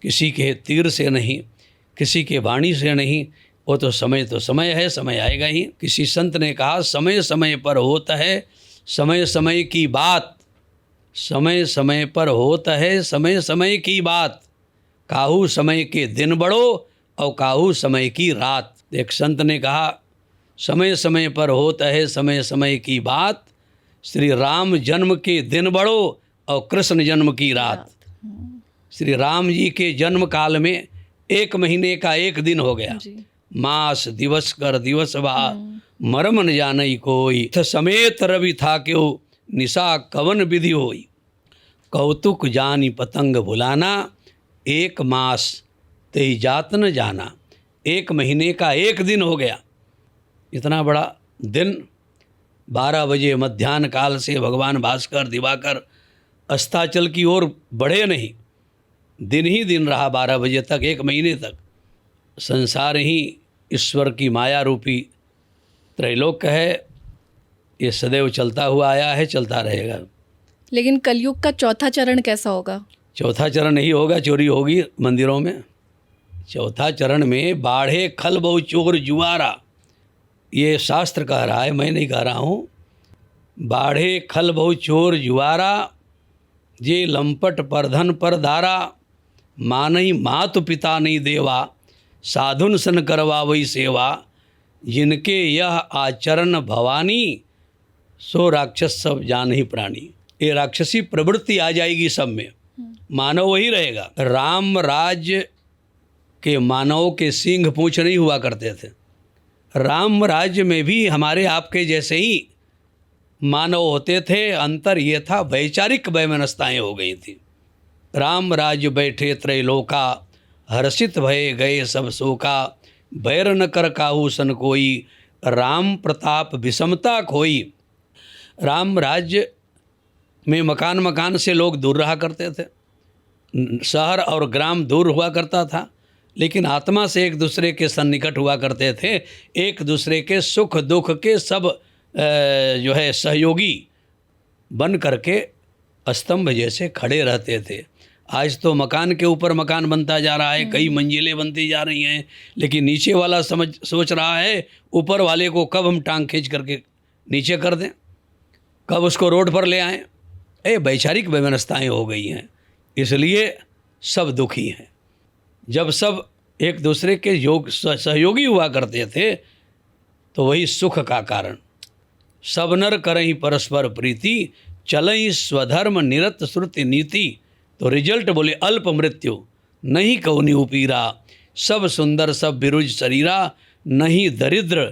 किसी के तीर से नहीं, किसी के वाणी से नहीं। वो तो समय है, समय आएगा ही। किसी संत ने कहा, समय समय पर होता है समय समय की बात, समय समय पर होता है समय समय की बात, काहू समय के दिन बढ़ो और काहू समय की रात। एक संत ने कहा, समय समय पर होता है समय समय की बात, श्री राम जन्म के दिन बढ़ो और कृष्ण जन्म की रात। श्री राम जी के जन्म काल में 1 महीने का 1 दिन हो गया। मास दिवस कर दिवस बा, मरम न जानई कोई, समेत रवि था क्यों निशा कवन विधि होई, कौतुक जानी पतंग भुलाना, 1 मास तेई जात न जाना। 1 महीने का 1 दिन हो गया। इतना बड़ा दिन 12 बजे मध्याह्न काल से भगवान भास्कर दिवाकर अस्ताचल की ओर बढ़े नहीं, दिन ही दिन रहा 12 बजे तक, 1 महीने तक। संसार ही ईश्वर की माया रूपी त्रैलोक्य है। ये सदैव चलता हुआ आया है, चलता रहेगा। लेकिन कलयुग का चौथा चरण कैसा होगा? चौथा चरण नहीं होगा, चोरी होगी मंदिरों में। चौथा चरण में बाढ़े खल बहु चोर जुआरा, ये शास्त्र कह रहा है, मैं नहीं कह रहा हूँ। बाढ़े खल बहु चोर जुआरा, जे लंपट परधन पर धारा, मानई मातु पिता नहीं देवा, साधुन सन करवा वही सेवा, जिनके यह आचरण भवानी, सो राक्षस सब जान ही प्राणी। ये राक्षसी प्रवृत्ति आ जाएगी सब में, मानव वही रहेगा। राम राज्य के मानव के सींग पूंछ नहीं हुआ करते थे। राम राज्य में भी हमारे आपके जैसे ही मानव होते थे। अंतर ये था, वैचारिक वैमनस्ताएँ हो गई थी। राम राज्य बैठे त्रैलोका, हर्षित भये गए सब शोका, बैर न कर काहू सन कोई, राम प्रताप विषमता खोई। राम राज्य में मकान मकान से लोग दूर रहा करते थे, शहर और ग्राम दूर हुआ करता था, लेकिन आत्मा से एक दूसरे के सन्निकट हुआ करते थे। एक दूसरे के सुख दुख के सब जो है सहयोगी बन करके स्तंभ जैसे खड़े रहते थे। आज तो मकान के ऊपर मकान बनता जा रहा है, कई मंजिलें बनती जा रही हैं, लेकिन नीचे वाला सोच रहा है ऊपर वाले को कब हम टांग खींच करके नीचे कर दें, कब उसको रोड पर ले आएं। वैचारिक व्यवस्थाएँ हो गई हैं, इसलिए सब दुखी हैं। जब सब एक दूसरे के सहयोगी हुआ करते थे तो वही सुख का कारण। सब नर करहीं परस्पर प्रीति, चलई स्वधर्म निरत श्रुति नीति। तो रिजल्ट बोले अल्प मृत्यु, नहीं कौनि उपीरा, सब सुंदर सब बिरुज शरीरा, नहीं दरिद्र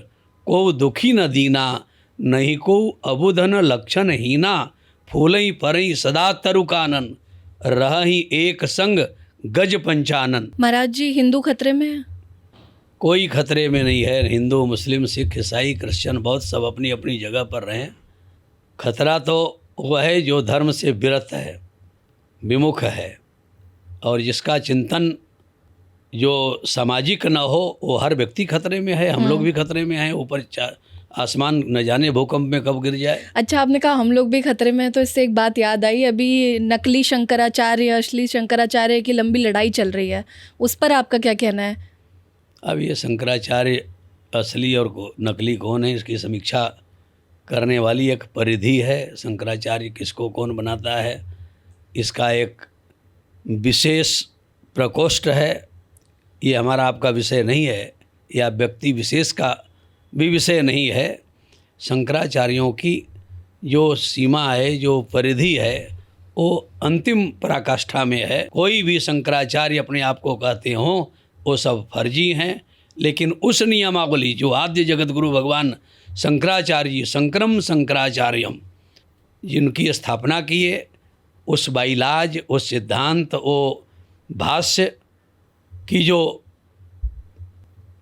को दुखी न दीना, नहीं को अबुधन लक्षण हीना, फूलई परई सदा तरु कानन, रहहि एक संग गज पंचानन। महाराज जी, हिंदू खतरे में है? कोई खतरे में नहीं है। हिंदू, मुस्लिम, सिख, ईसाई, क्रिश्चियन, बौद्ध सब अपनी अपनी जगह पर रहें। खतरा तो वह है जो धर्म से विरत है, विमुख है, और जिसका चिंतन जो सामाजिक न हो, वो हर व्यक्ति खतरे में है। हम लोग भी खतरे में हैं। ऊपर आसमान न जाने भूकंप में कब गिर जाए। अच्छा, आपने कहा हम लोग भी खतरे में हैं, तो इससे एक बात याद आई। अभी नकली शंकराचार्य, असली शंकराचार्य की लंबी लड़ाई चल रही है, उस पर आपका क्या कहना है? अब ये शंकराचार्य असली और नकली कौन है, इसकी समीक्षा करने वाली एक परिधि है। शंकराचार्य किसको कौन बनाता है, इसका एक विशेष प्रकोष्ठ है। ये हमारा आपका विषय नहीं है, या व्यक्ति विशेष का भी विषय नहीं है। शंकराचार्यों की जो सीमा है, जो परिधि है, वो अंतिम पराकाष्ठा में है। कोई भी शंकराचार्य अपने आप को कहते हों, वो सब फर्जी हैं। लेकिन उस नियमावली जो आद्य जगत गुरु भगवान शंकराचार्य, शंकरम शंकराचार्यम, जिनकी स्थापना किए, उस बाइलाज, उस सिद्धांत, वो भाष्य की जो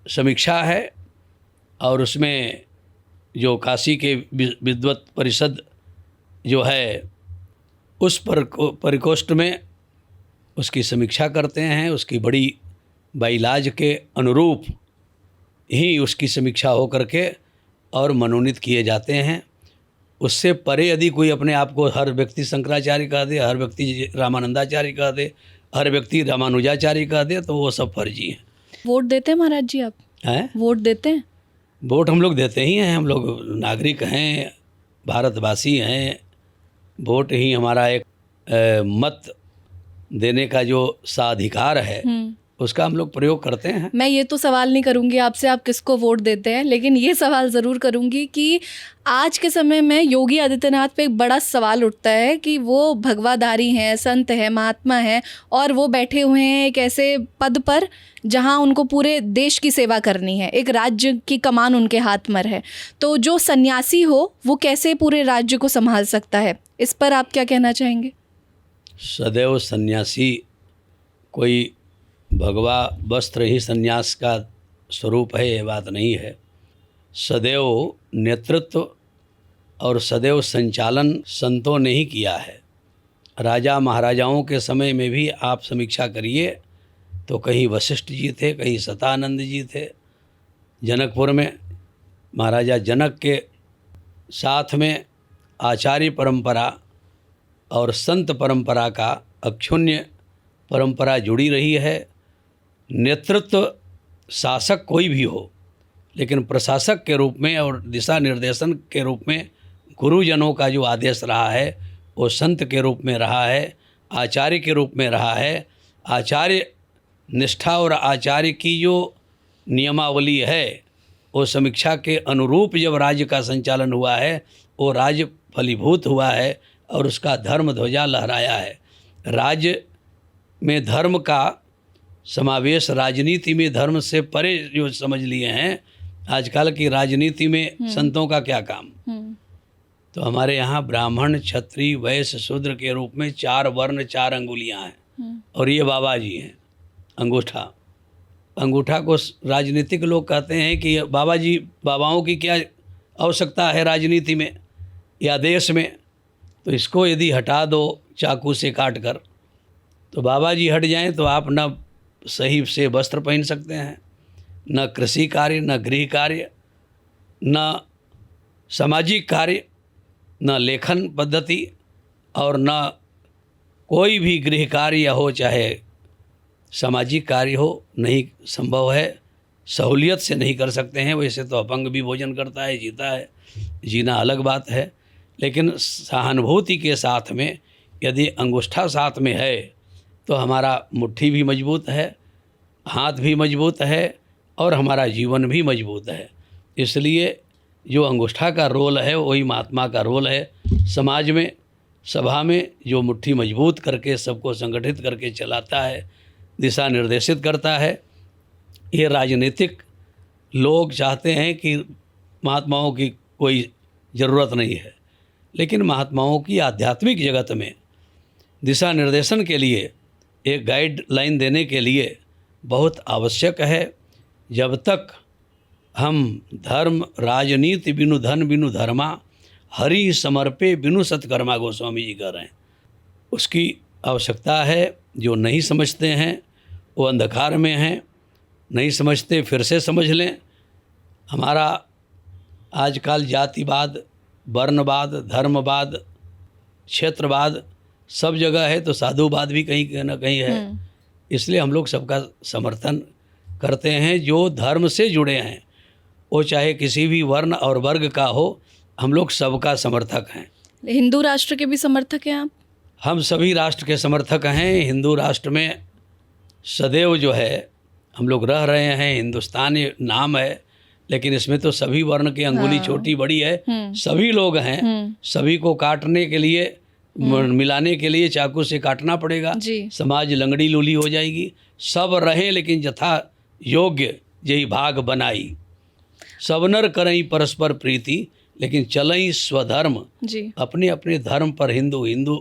समीक्षा है, और उसमें जो काशी के विद्वत परिषद जो है, उस परिकोष्ठ में उसकी समीक्षा करते हैं। उसकी बड़ी बाइलाज के अनुरूप ही उसकी समीक्षा हो करके और मनोनीत किए जाते हैं। उससे परे यदि कोई अपने आप को हर व्यक्ति शंकराचार्य कह दे, हर व्यक्ति रामानंदाचार्य कह दे, हर व्यक्ति रामानुजाचार्य कह दे, तो वो सब फर्जी हैं। वोट देते हैं महाराज जी आप? हैं? वोट देते हैं? वोट हम लोग देते ही हैं। हम लोग नागरिक हैं, भारतवासी हैं। वोट ही हमारा एक मत देने का जो साधिकार है, उसका हम लोग प्रयोग करते हैं। मैं ये तो सवाल नहीं करूंगी आपसे आप किसको वोट देते हैं, लेकिन ये सवाल ज़रूर करूंगी कि आज के समय में योगी आदित्यनाथ पे एक बड़ा सवाल उठता है कि वो भगवाधारी हैं, संत हैं, महात्मा हैं, और वो बैठे हुए हैं एक ऐसे पद पर जहां उनको पूरे देश की सेवा करनी है, एक राज्य की कमान उनके हाथ में है। तो जो सन्यासी हो वो कैसे पूरे राज्य को संभाल सकता है? इस पर आप क्या कहना चाहेंगे? सदैव सन्यासी कोई भगवा वस्त्र ही सन्यास का स्वरूप है, ये बात नहीं है। सदैव नेतृत्व और सदैव संचालन संतों ने ही किया है। राजा महाराजाओं के समय में भी आप समीक्षा करिए तो कहीं वशिष्ठ जी थे, कहीं सतानंद जी थे। जनकपुर में महाराजा जनक के साथ में आचार्य परंपरा और संत परंपरा का अक्षुण्य परंपरा जुड़ी रही है। नेतृत्व शासक कोई भी हो, लेकिन प्रशासक के रूप में और दिशा निर्देशन के रूप में गुरुजनों का जो आदेश रहा है, वो संत के रूप में रहा है, आचार्य के रूप में रहा है। आचार्य निष्ठा और आचार्य की जो नियमावली है, वो समीक्षा के अनुरूप जब राज्य का संचालन हुआ है, वो राज्य फलीभूत हुआ है और उसका धर्म ध्वजा लहराया है। राज्य में धर्म का समावेश, राजनीति में धर्म से परे जो समझ लिए हैं, आजकल की राजनीति में संतों का क्या काम। तो हमारे यहाँ ब्राह्मण, क्षत्रिय, वैश्य, शूद्र के रूप में 4 वर्ण 4 अंगुलियाँ हैं, और ये बाबा जी हैं। अंगूठा को राजनीतिक लोग कहते हैं कि बाबा जी, बाबाओं की क्या आवश्यकता है राजनीति में या देश में, तो इसको यदि हटा दो चाकू से काट कर, तो बाबा जी हट जाएं तो आप न सही से वस्त्र पहन सकते हैं, न कृषि कार्य, न गृह कार्य, न सामाजिक कार्य, न लेखन पद्धति, और न कोई भी गृह कार्य हो चाहे सामाजिक कार्य हो, नहीं संभव है। सहूलियत से नहीं कर सकते हैं। वैसे तो अपंग भी भोजन करता है, जीता है, जीना अलग बात है, लेकिन सहानुभूति के साथ में यदि अंगूठा साथ में है तो हमारा मुट्ठी भी मजबूत है, हाथ भी मजबूत है, और हमारा जीवन भी मजबूत है। इसलिए जो अंगूठा का रोल है वही महात्मा का रोल है। समाज में, सभा में जो मुट्ठी मजबूत करके सबको संगठित करके चलाता है, दिशा निर्देशित करता है। ये राजनीतिक लोग चाहते हैं कि महात्माओं की कोई ज़रूरत नहीं है, लेकिन महात्माओं की आध्यात्मिक जगत में दिशा निर्देशन के लिए एक गाइडलाइन देने के लिए बहुत आवश्यक है। जब तक हम धर्म राजनीति बिनु धन बिनु धर्मा, हरि समर्पे बिनु सत्कर्मा, गोस्वामी जी कह रहे हैं, उसकी आवश्यकता है। जो नहीं समझते हैं वो अंधकार में हैं, नहीं समझते फिर से समझ लें। हमारा आजकल जातिवाद, वर्णवाद, धर्मवाद, क्षेत्रवाद सब जगह है, तो साधुवाद भी कहीं ना कहीं है। इसलिए हम लोग सबका समर्थन करते हैं। जो धर्म से जुड़े हैं वो चाहे किसी भी वर्ण और वर्ग का हो, हम लोग सबका समर्थक हैं। हिंदू राष्ट्र के भी समर्थक हैं आप? हम सभी राष्ट्र के समर्थक हैं। हिंदू राष्ट्र में सदैव जो है हम लोग रह रहे हैं। हिंदुस्तान ये नाम है, लेकिन इसमें तो सभी वर्ण की अंगुली छोटी बड़ी है, सभी लोग हैं। सभी को काटने के लिए, मिलाने के लिए चाकू से काटना पड़ेगा। समाज लंगड़ी लूली हो जाएगी। सब रहें लेकिन यथा योग्य यही भाग बनाई, सब नर करई परस्पर प्रीति, लेकिन चलई स्वधर्म। अपने अपने धर्म पर, हिंदू हिंदू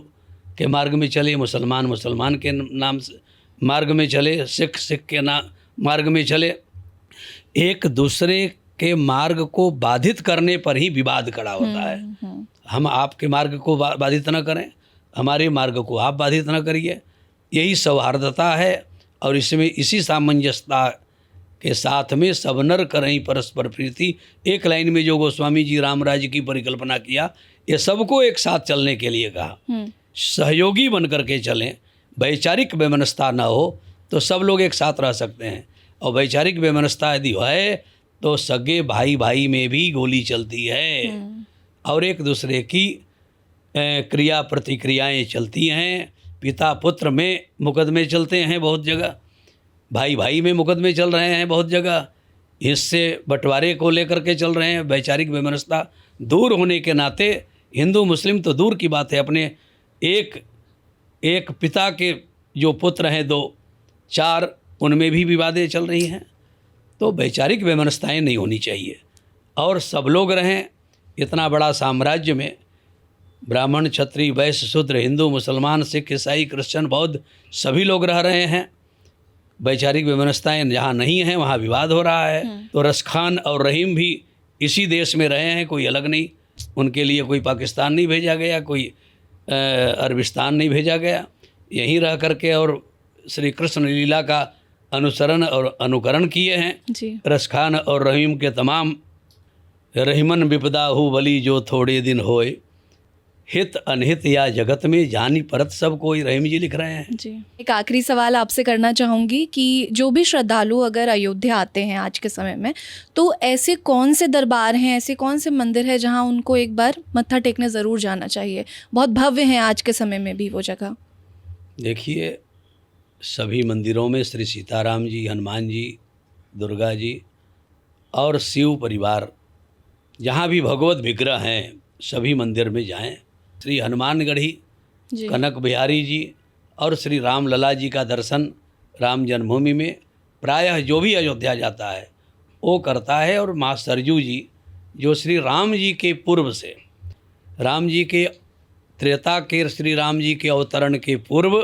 के मार्ग में चले, मुसलमान मुसलमान के नाम से मार्ग में चले, सिख सिख के मार्ग में चले। एक दूसरे के मार्ग को बाधित करने पर ही विवाद खड़ा होता है। हम आपके मार्ग को बाधित न करें, हमारे मार्ग को आप बाधित न करिए, यही सौहार्दता है। और इसमें इसी सामंजस्यता के साथ में सब नर करें परस्पर प्रीति, एक लाइन में जो गोस्वामी जी राम राज्य की परिकल्पना किया, ये सबको एक साथ चलने के लिए कहा। सहयोगी बन करके चलें, वैचारिक वैमनस्यता न हो तो सब लोग एक साथ रह सकते हैं। और वैचारिक वैमनस्यता यदि है तो सगे भाई भाई में भी गोली चलती है, और एक दूसरे की क्रिया प्रतिक्रियाएं चलती हैं। पिता पुत्र में मुकदमे चलते हैं बहुत जगह, भाई भाई में मुकदमे चल रहे हैं बहुत जगह, हिस्से बंटवारे को लेकर के चल रहे हैं। वैचारिक वैमनस्यता दूर होने के नाते, हिंदू मुस्लिम तो दूर की बात है, अपने एक पिता के जो पुत्र हैं 2-4, उनमें भी विवादें चल रही हैं। तो वैचारिक वैमनस्यताएं नहीं होनी चाहिए और सब लोग रहें। इतना बड़ा साम्राज्य में ब्राह्मण क्षत्रिय वैश्य शूद्र, हिंदू मुसलमान सिख ईसाई क्रिश्चियन बौद्ध सभी लोग रह रहे हैं। वैचारिक वैमनस्यताएं जहाँ नहीं हैं वहाँ विवाद हो रहा है। तो रसखान और रहीम भी इसी देश में रहे हैं, कोई अलग नहीं। उनके लिए कोई पाकिस्तान नहीं भेजा गया, कोई अरबिस्तान नहीं भेजा गया, यहीं रह करके और श्री कृष्ण लीला का अनुसरण और अनुकरण किए हैं। रसखान और रहीम के तमाम रहीमन विपदा हो बली जो थोड़े दिन होए, हित अनहित या जगत में जानी परत सब कोई, रहीम जी लिख रहे हैं। जी, एक आखिरी सवाल आपसे करना चाहूँगी कि जो भी श्रद्धालु अगर अयोध्या आते हैं आज के समय में, तो ऐसे कौन से दरबार हैं, ऐसे कौन से मंदिर हैं जहाँ उनको एक बार मत्था टेकने ज़रूर जाना चाहिए? बहुत भव्य हैं आज के समय में भी वो जगह। देखिए, सभी मंदिरों में श्री सीताराम जी, हनुमान जी, दुर्गा जी और शिव परिवार, जहाँ भी भगवत विग्रह हैं सभी मंदिर में जाएं। श्री हनुमानगढ़ी, कनक बिहारी जी और श्री राम लला जी का दर्शन राम जन्मभूमि में प्रायः जो भी अयोध्या जाता है वो करता है। और माँ सरजू जी, जो श्री राम जी के पूर्व से, राम जी के त्रेता के, श्री राम जी के अवतरण के पूर्व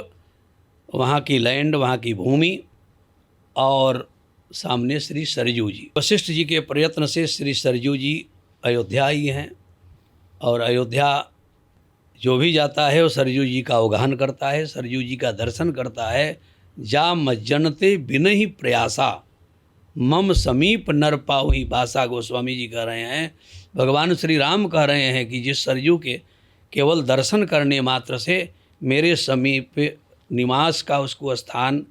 वहाँ की लैंड, वहाँ की भूमि, और सामने श्री सरजू जी, वशिष्ठ जी के प्रयत्न से श्री सरजू जी अयोध्या ही हैं। और अयोध्या जो भी जाता है वो सरजू जी का अवगाहन करता है, सरजू जी का दर्शन करता है। जा मज्जनते बिन ही प्रयासा, मम समीप नर पाऊ ही भाषा, गोस्वामी जी कह रहे हैं, भगवान श्री राम कह रहे हैं कि जिस सरजू के केवल दर्शन करने मात्र से मेरे समीप निवास का, उसको स्थान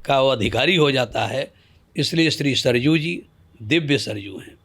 का वो अधिकारी हो जाता है। इसलिए श्री सरजू जी दिव्य सरजू हैं।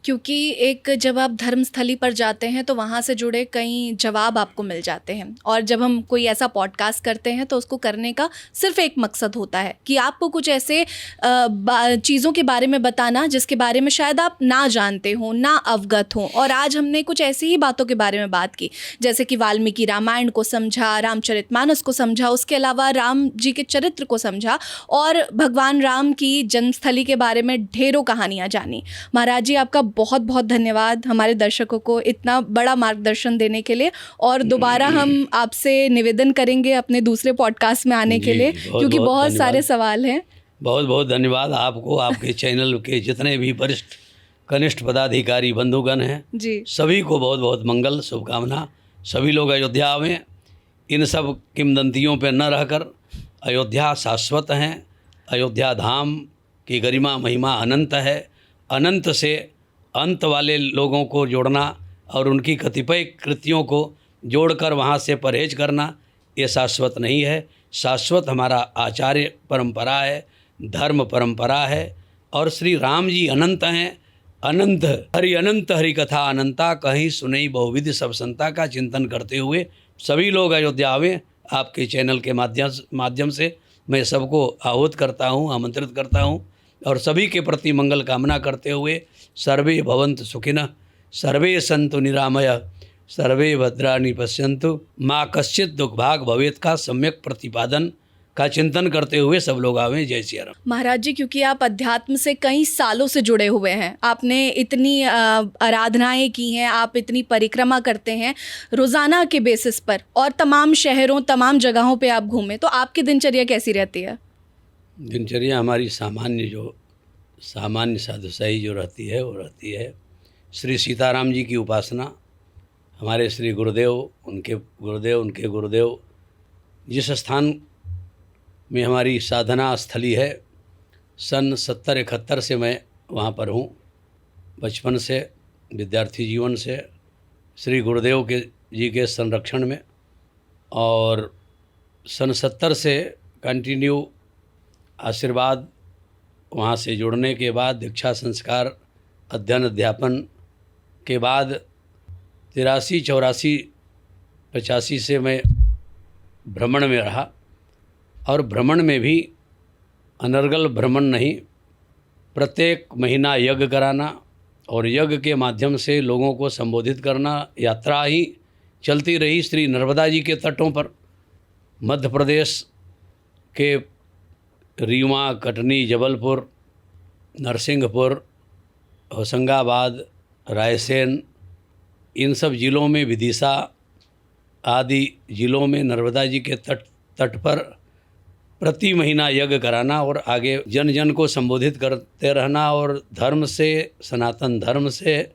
क्योंकि एक जब आप धर्मस्थली पर जाते हैं तो वहाँ से जुड़े कई जवाब आपको मिल जाते हैं, और जब हम कोई ऐसा पॉडकास्ट करते हैं तो उसको करने का सिर्फ एक मकसद होता है कि आपको कुछ ऐसे चीज़ों के बारे में बताना जिसके बारे में शायद आप ना जानते हो, ना अवगत हो। और आज हमने कुछ ऐसी ही बातों के बारे में बात की, जैसे कि वाल्मीकि रामायण को समझा, रामचरितमानस को समझा, उसके अलावा राम जी के चरित्र को समझा, और भगवान राम की जन्मस्थली के बारे में ढेरों कहानियाँ जानी। महाराज जी, आपका बहुत बहुत धन्यवाद हमारे दर्शकों को इतना बड़ा मार्गदर्शन देने के लिए, और दोबारा हम आपसे निवेदन करेंगे अपने दूसरे पॉडकास्ट में आने के जी, लिए, बहुत क्योंकि बहुत बहुत सारे धन्यवाद। सवाल हैं। बहुत बहुत धन्यवाद आपको, आपके चैनल के जितने भी वरिष्ठ कनिष्ठ पदाधिकारी बंधुगण हैं, जी सभी को बहुत बहुत मंगल शुभकामना। सभी लोग अयोध्या आवें, इन सब किंवदंतियों पर न रहकर। अयोध्या शाश्वत हैं, अयोध्या धाम की गरिमा महिमा अनंत है। अनंत से अंत वाले लोगों को जोड़ना और उनकी कतिपय कृतियों को जोड़कर वहाँ से परहेज करना, ये शाश्वत नहीं है। शाश्वत हमारा आचार्य परंपरा है, धर्म परंपरा है। और श्री राम जी अनंत हैं। अनंत हरि कथा अनंता, कहीं सुनई बहुविधि सब संता का चिंतन करते हुए सभी लोग अयोध्या आवें। आपके चैनल के माध्यम से मैं सबको आहूत करता हूँ, आमंत्रित करता हूँ, और सभी के प्रति मंगल कामना करते हुए सर्वे भवन्तु सुखिनः, सर्वे सन्तु निरामया, सर्वे भद्राणि पश्यन्तु, माँ कश्चित् दुर्भाग् भवेत् का सम्यक प्रतिपादन का चिंतन करते हुए सब लोग आवें। जय सिया राम। महाराज जी, क्योंकि आप अध्यात्म से कई सालों से जुड़े हुए हैं, आपने इतनी आराधनाएं की हैं, आप इतनी परिक्रमा करते हैं रोज़ाना के बेसिस पर, और तमाम शहरों तमाम जगहों पे आप घूमें, तो आपकी दिनचर्या कैसी रहती है? दिनचर्या हमारी सामान्य साधुशाही जो रहती है वो रहती है। श्री सीताराम जी की उपासना, हमारे श्री गुरुदेव, उनके गुरुदेव जिस स्थान में हमारी साधना स्थली है, सन 70-71 से मैं वहाँ पर हूँ। बचपन से, विद्यार्थी जीवन से श्री गुरुदेव जी के संरक्षण में, और सन 70 से कंटिन्यू आशीर्वाद, वहाँ से जुड़ने के बाद दीक्षा संस्कार, अध्ययन अध्यापन के बाद 83, 84, 85 से मैं भ्रमण में रहा। और भ्रमण में भी अनर्गल भ्रमण नहीं, प्रत्येक महीना यज्ञ कराना और यज्ञ के माध्यम से लोगों को संबोधित करना। यात्रा ही चलती रही श्री नर्मदा जी के तटों पर, मध्य प्रदेश के रीवा, कटनी, जबलपुर, नरसिंहपुर, होशंगाबाद, रायसेन, इन सब ज़िलों में, विदिशा आदि ज़िलों में नर्मदा जी के तट पर प्रति महीना यज्ञ कराना और आगे जन जन को संबोधित करते रहना, और धर्म से, सनातन धर्म से,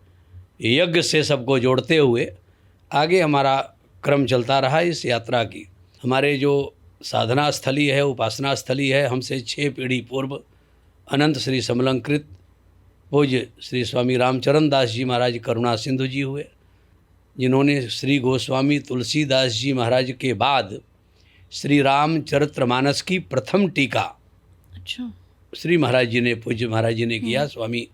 यज्ञ से सबको जोड़ते हुए आगे हमारा क्रम चलता रहा इस यात्रा की। हमारे जो साधना स्थली है, उपासना स्थली है, हमसे 6 पीढ़ी पूर्व अनंत श्री समलंकृत पूज्य श्री स्वामी रामचरण दास जी महाराज करुणा सिंधु जी हुए, जिन्होंने श्री गोस्वामी तुलसीदास जी महाराज के बाद श्री रामचरितमानस की प्रथम टीका अच्छा श्री महाराज जी ने, पूज्य महाराज जी ने किया। स्वामी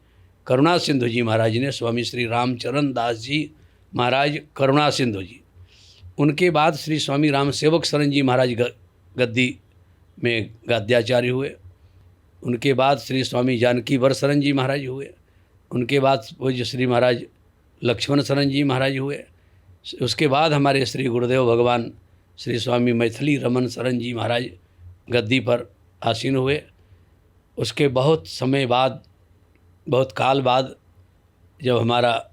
करुणा सिंधु जी महाराज ने, स्वामी श्री रामचरण दास जी महाराज करुणा सिंधु जी, उनके बाद श्री स्वामी राम सेवक शरण जी महाराज गद्दी में गद्याचार्य हुए। उनके बाद श्री स्वामी जानकी वर शरण जी महाराज हुए। उनके बाद पूज्य श्री महाराज लक्ष्मण शरण जी महाराज हुए। उसके बाद हमारे श्री गुरुदेव भगवान श्री स्वामी मैथिली रमन शरण जी महाराज गद्दी पर आसीन हुए। उसके बहुत समय बाद, बहुत काल बाद, जब हमारा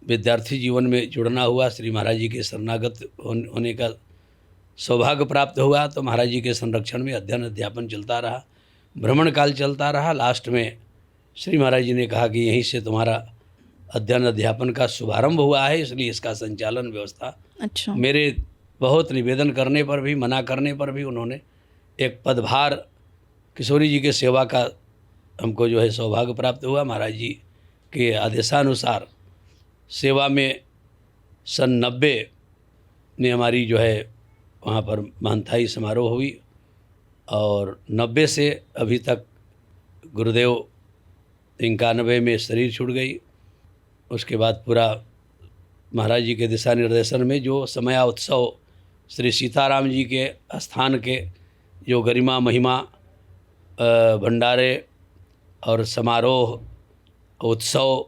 विद्यार्थी जीवन में जुड़ना हुआ, श्री महाराज जी के शरणागत होने का सौभाग्य प्राप्त हुआ, तो महाराज जी के संरक्षण में अध्ययन अध्यापन चलता रहा, भ्रमण काल चलता रहा। लास्ट में श्री महाराज जी ने कहा कि यहीं से तुम्हारा अध्ययन अध्यापन का शुभारंभ हुआ है, इसलिए इसका संचालन व्यवस्था अच्छा मेरे बहुत निवेदन करने पर भी, मना करने पर भी उन्होंने एक पदभार किशोरी जी के सेवा का हमको जो है सौभाग्य प्राप्त हुआ। महाराज जी के आदेशानुसार सेवा में सन 90 में हमारी जो है वहाँ पर महंताई समारोह हुई, और 90 से अभी तक गुरुदेव 91 में शरीर छूट गई। उसके बाद पूरा महाराज जी के दिशा निर्देशन में जो समया उत्सव श्री सीताराम जी के स्थान के जो गरिमा महिमा, भंडारे और समारोह, उत्सव,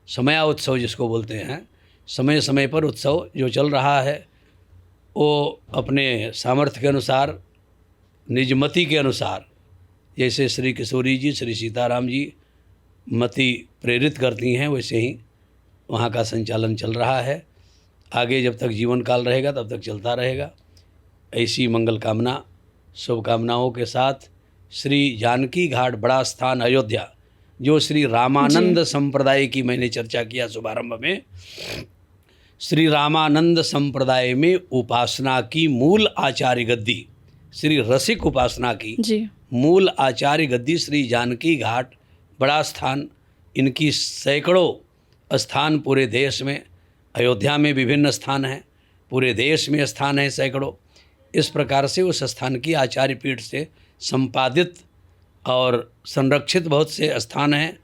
समया उत्सव जिसको बोलते हैं, समय समय पर उत्सव जो चल रहा है, वो अपने सामर्थ्य के अनुसार, निजमति के अनुसार, जैसे श्री किशोरी जी, श्री सीताराम जी मति प्रेरित करती हैं, वैसे ही वहाँ का संचालन चल रहा है। आगे जब तक जीवन काल रहेगा तब तक चलता रहेगा। ऐसी मंगल कामना शुभकामनाओं के साथ श्री जानकी घाट बड़ा स्थान अयोध्या, जो श्री रामानंद संप्रदाय की मैंने चर्चा किया शुभारंभ में, श्री रामानंद संप्रदाय में उपासना की मूल आचार्य गद्दी, श्री रसिक उपासना की मूल आचार्य गद्दी श्री जानकी घाट बड़ा स्थान। इनकी सैकड़ों स्थान पूरे देश में, अयोध्या में विभिन्न स्थान हैं, पूरे देश में स्थान है सैकड़ों। इस प्रकार से उस स्थान की आचार्य पीठ से संपादित और संरक्षित बहुत से स्थान हैं,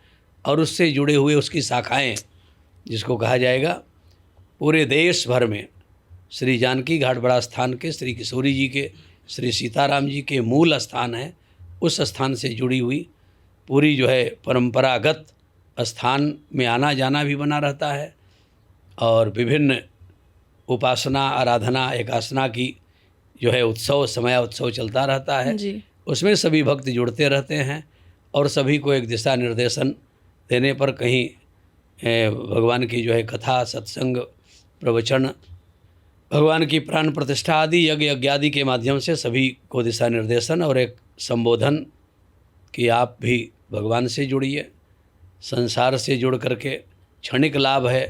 और उससे जुड़े हुए उसकी शाखाएं, जिसको कहा जाएगा पूरे देश भर में श्री जानकी घाट बड़ा स्थान के श्री किशोरी जी के, श्री सीताराम जी के मूल स्थान है। उस स्थान से जुड़ी हुई पूरी जो है परंपरागत स्थान में आना जाना भी बना रहता है, और विभिन्न उपासना आराधना एकासना की जो है उत्सव समया उत्सव चलता रहता है जी। उसमें सभी भक्त जुड़ते रहते हैं, और सभी को एक दिशा निर्देशन देने पर कहीं भगवान की जो है कथा सत्संग प्रवचन, भगवान की प्राण प्रतिष्ठा आदि यज्ञ यज्ञादि के माध्यम से सभी को दिशा निर्देशन और एक संबोधन कि आप भी भगवान से जुड़िए। संसार से जुड़ करके क्षणिक लाभ है,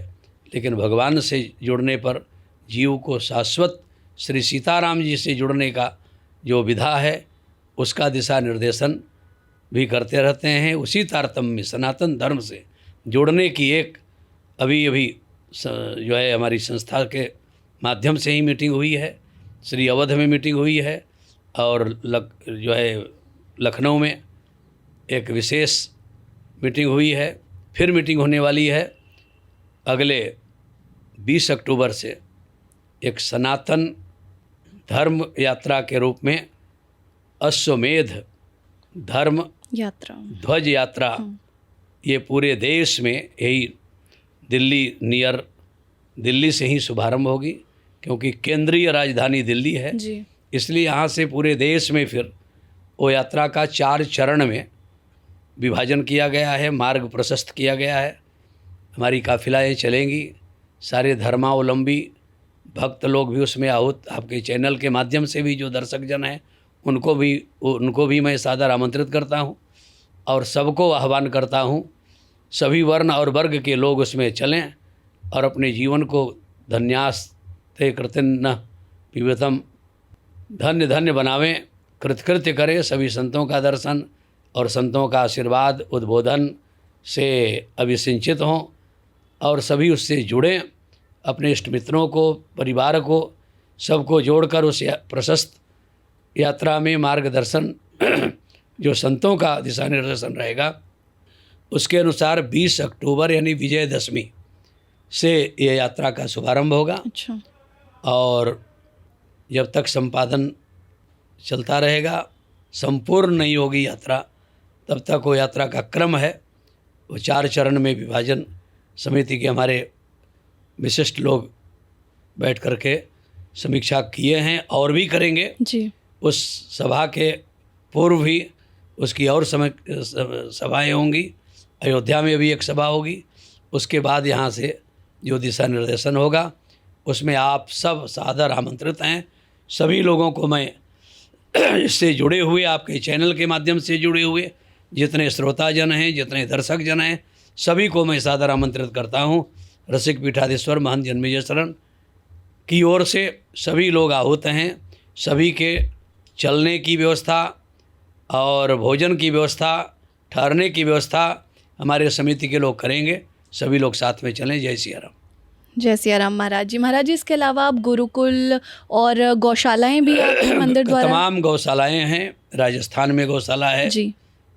लेकिन भगवान से जुड़ने पर जीव को शाश्वत श्री सीताराम जी से जुड़ने का जो विधा है उसका दिशा निर्देशन भी करते रहते हैं। उसी तारतम्य में सनातन धर्म से जुड़ने की एक अभी जो है हमारी संस्था के माध्यम से ही मीटिंग हुई है, श्री अवध में मीटिंग हुई है, और जो है लखनऊ में एक विशेष मीटिंग हुई है। फिर मीटिंग होने वाली है अगले 20 अक्टूबर से, एक सनातन धर्म यात्रा के रूप में अश्वमेध धर्म यात्रा ध्वज यात्रा, ये पूरे देश में यही दिल्ली से ही शुभारंभ होगी, क्योंकि केंद्रीय राजधानी दिल्ली है जी। इसलिए यहाँ से पूरे देश में फिर वो यात्रा का 4 चरण में विभाजन किया गया है, मार्ग प्रशस्त किया गया है। हमारी काफिलाएँ चलेंगी, सारे धर्मावलंबी भक्त लोग भी उसमें आहूत, आपके चैनल के माध्यम से भी जो दर्शक जन हैं उनको भी मैं सादर आमंत्रित करता हूँ, और सबको आह्वान करता हूँ सभी वर्ण और वर्ग के लोग उसमें चलें और अपने जीवन को धन्यास्ते कृतन्न पिबतम, धन्य धन्य बनावें, कृतकृत्य करें। सभी संतों का दर्शन और संतों का आशीर्वाद उद्बोधन से अभिसिंचित हों, और सभी उससे जुड़ें। अपने इष्ट मित्रों को, परिवार को, सबको जोड़कर उस प्रशस्त यात्रा में मार्गदर्शन जो संतों का दिशा निर्देशन रहेगा उसके अनुसार 20 अक्टूबर यानी विजयदशमी से ये यात्रा का शुभारंभ होगा। अच्छा। और जब तक संपादन चलता रहेगा, संपूर्ण नहीं होगी यात्रा, तब तक वो यात्रा का क्रम है वो 4 चरण में विभाजन समिति के हमारे विशिष्ट लोग बैठ करके समीक्षा किए हैं और भी करेंगे जी। उस सभा के पूर्व भी उसकी और सभाएं होंगी। अयोध्या में भी एक सभा होगी, उसके बाद यहाँ से जो दिशा निर्देशन होगा उसमें आप सब सादर आमंत्रित हैं। सभी लोगों को मैं इससे जुड़े हुए, आपके चैनल के माध्यम से जुड़े हुए जितने श्रोताजन हैं, जितने दर्शक जन हैं, सभी को मैं सादर आमंत्रित करता हूँ। रसिक पीठाधीश्वर महंत जन्मेजय शरण की ओर से सभी लोग आहूत हैं। सभी के चलने की व्यवस्था और भोजन की व्यवस्था, ठहरने की व्यवस्था हमारे समिति के लोग करेंगे। सभी लोग साथ में चलें। जय सिया राम। जय सिया राम। महाराज जी, इसके अलावा आप गुरुकुल और गौशालाएं भी आपके मंदिर द्वारा? तमाम गौशालाएं हैं। राजस्थान में गौशाला है जी।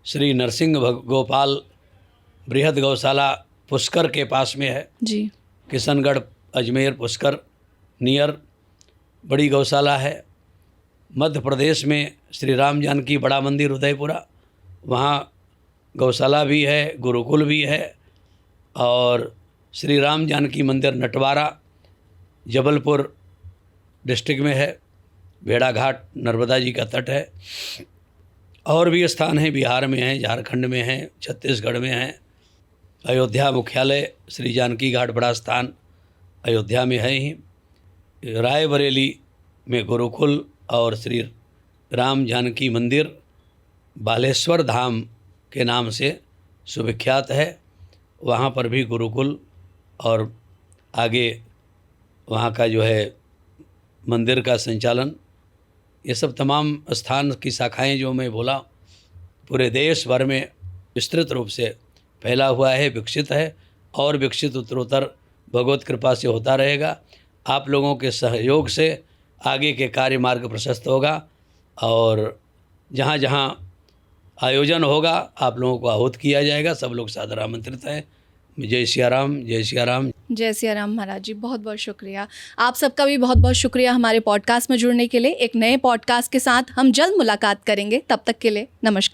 श्री नरसिंह गोपाल बृहद गौशाला पुष्कर के पास में है जी। किशनगढ़ अजमेर पुष्कर नियर बड़ी गौशाला है। मध्य प्रदेश में श्री राम जानकी बड़ा मंदिर उदयपुरा, वहाँ गौशाला भी है, गुरुकुल भी है। और श्री राम जानकी मंदिर नटवारा जबलपुर डिस्ट्रिक्ट में है, भेड़ा घाट नर्मदा जी का तट है। और भी स्थान हैं, बिहार में हैं, झारखंड में हैं, छत्तीसगढ़ में हैं, अयोध्या मुख्यालय श्री जानकी घाट बड़ा स्थान अयोध्या में है ही। रायबरेली में गुरुकुल और श्री राम जानकी मंदिर बालेश्वर धाम के नाम से सुविख्यात है। वहाँ पर भी गुरुकुल और आगे वहाँ का जो है मंदिर का संचालन, ये सब तमाम स्थान की शाखाएं जो मैं बोला पूरे देश भर में विस्तृत रूप से फैला हुआ है, विकसित है और विकसित उत्तरोत्तर भगवत कृपा से होता रहेगा। आप लोगों के सहयोग से आगे के कार्य मार्ग प्रशस्त होगा और जहाँ जहाँ आयोजन होगा आप लोगों को आहूत किया जाएगा। सब लोग सादर आमंत्रित हैं। जय सिया राम, जय सिया राम। जय सिया राम महाराज जी, बहुत बहुत शुक्रिया। आप सबका भी बहुत बहुत शुक्रिया हमारे पॉडकास्ट में जुड़ने के लिए। एक नए पॉडकास्ट के साथ हम जल्द मुलाकात करेंगे, तब तक के लिए नमस्कार।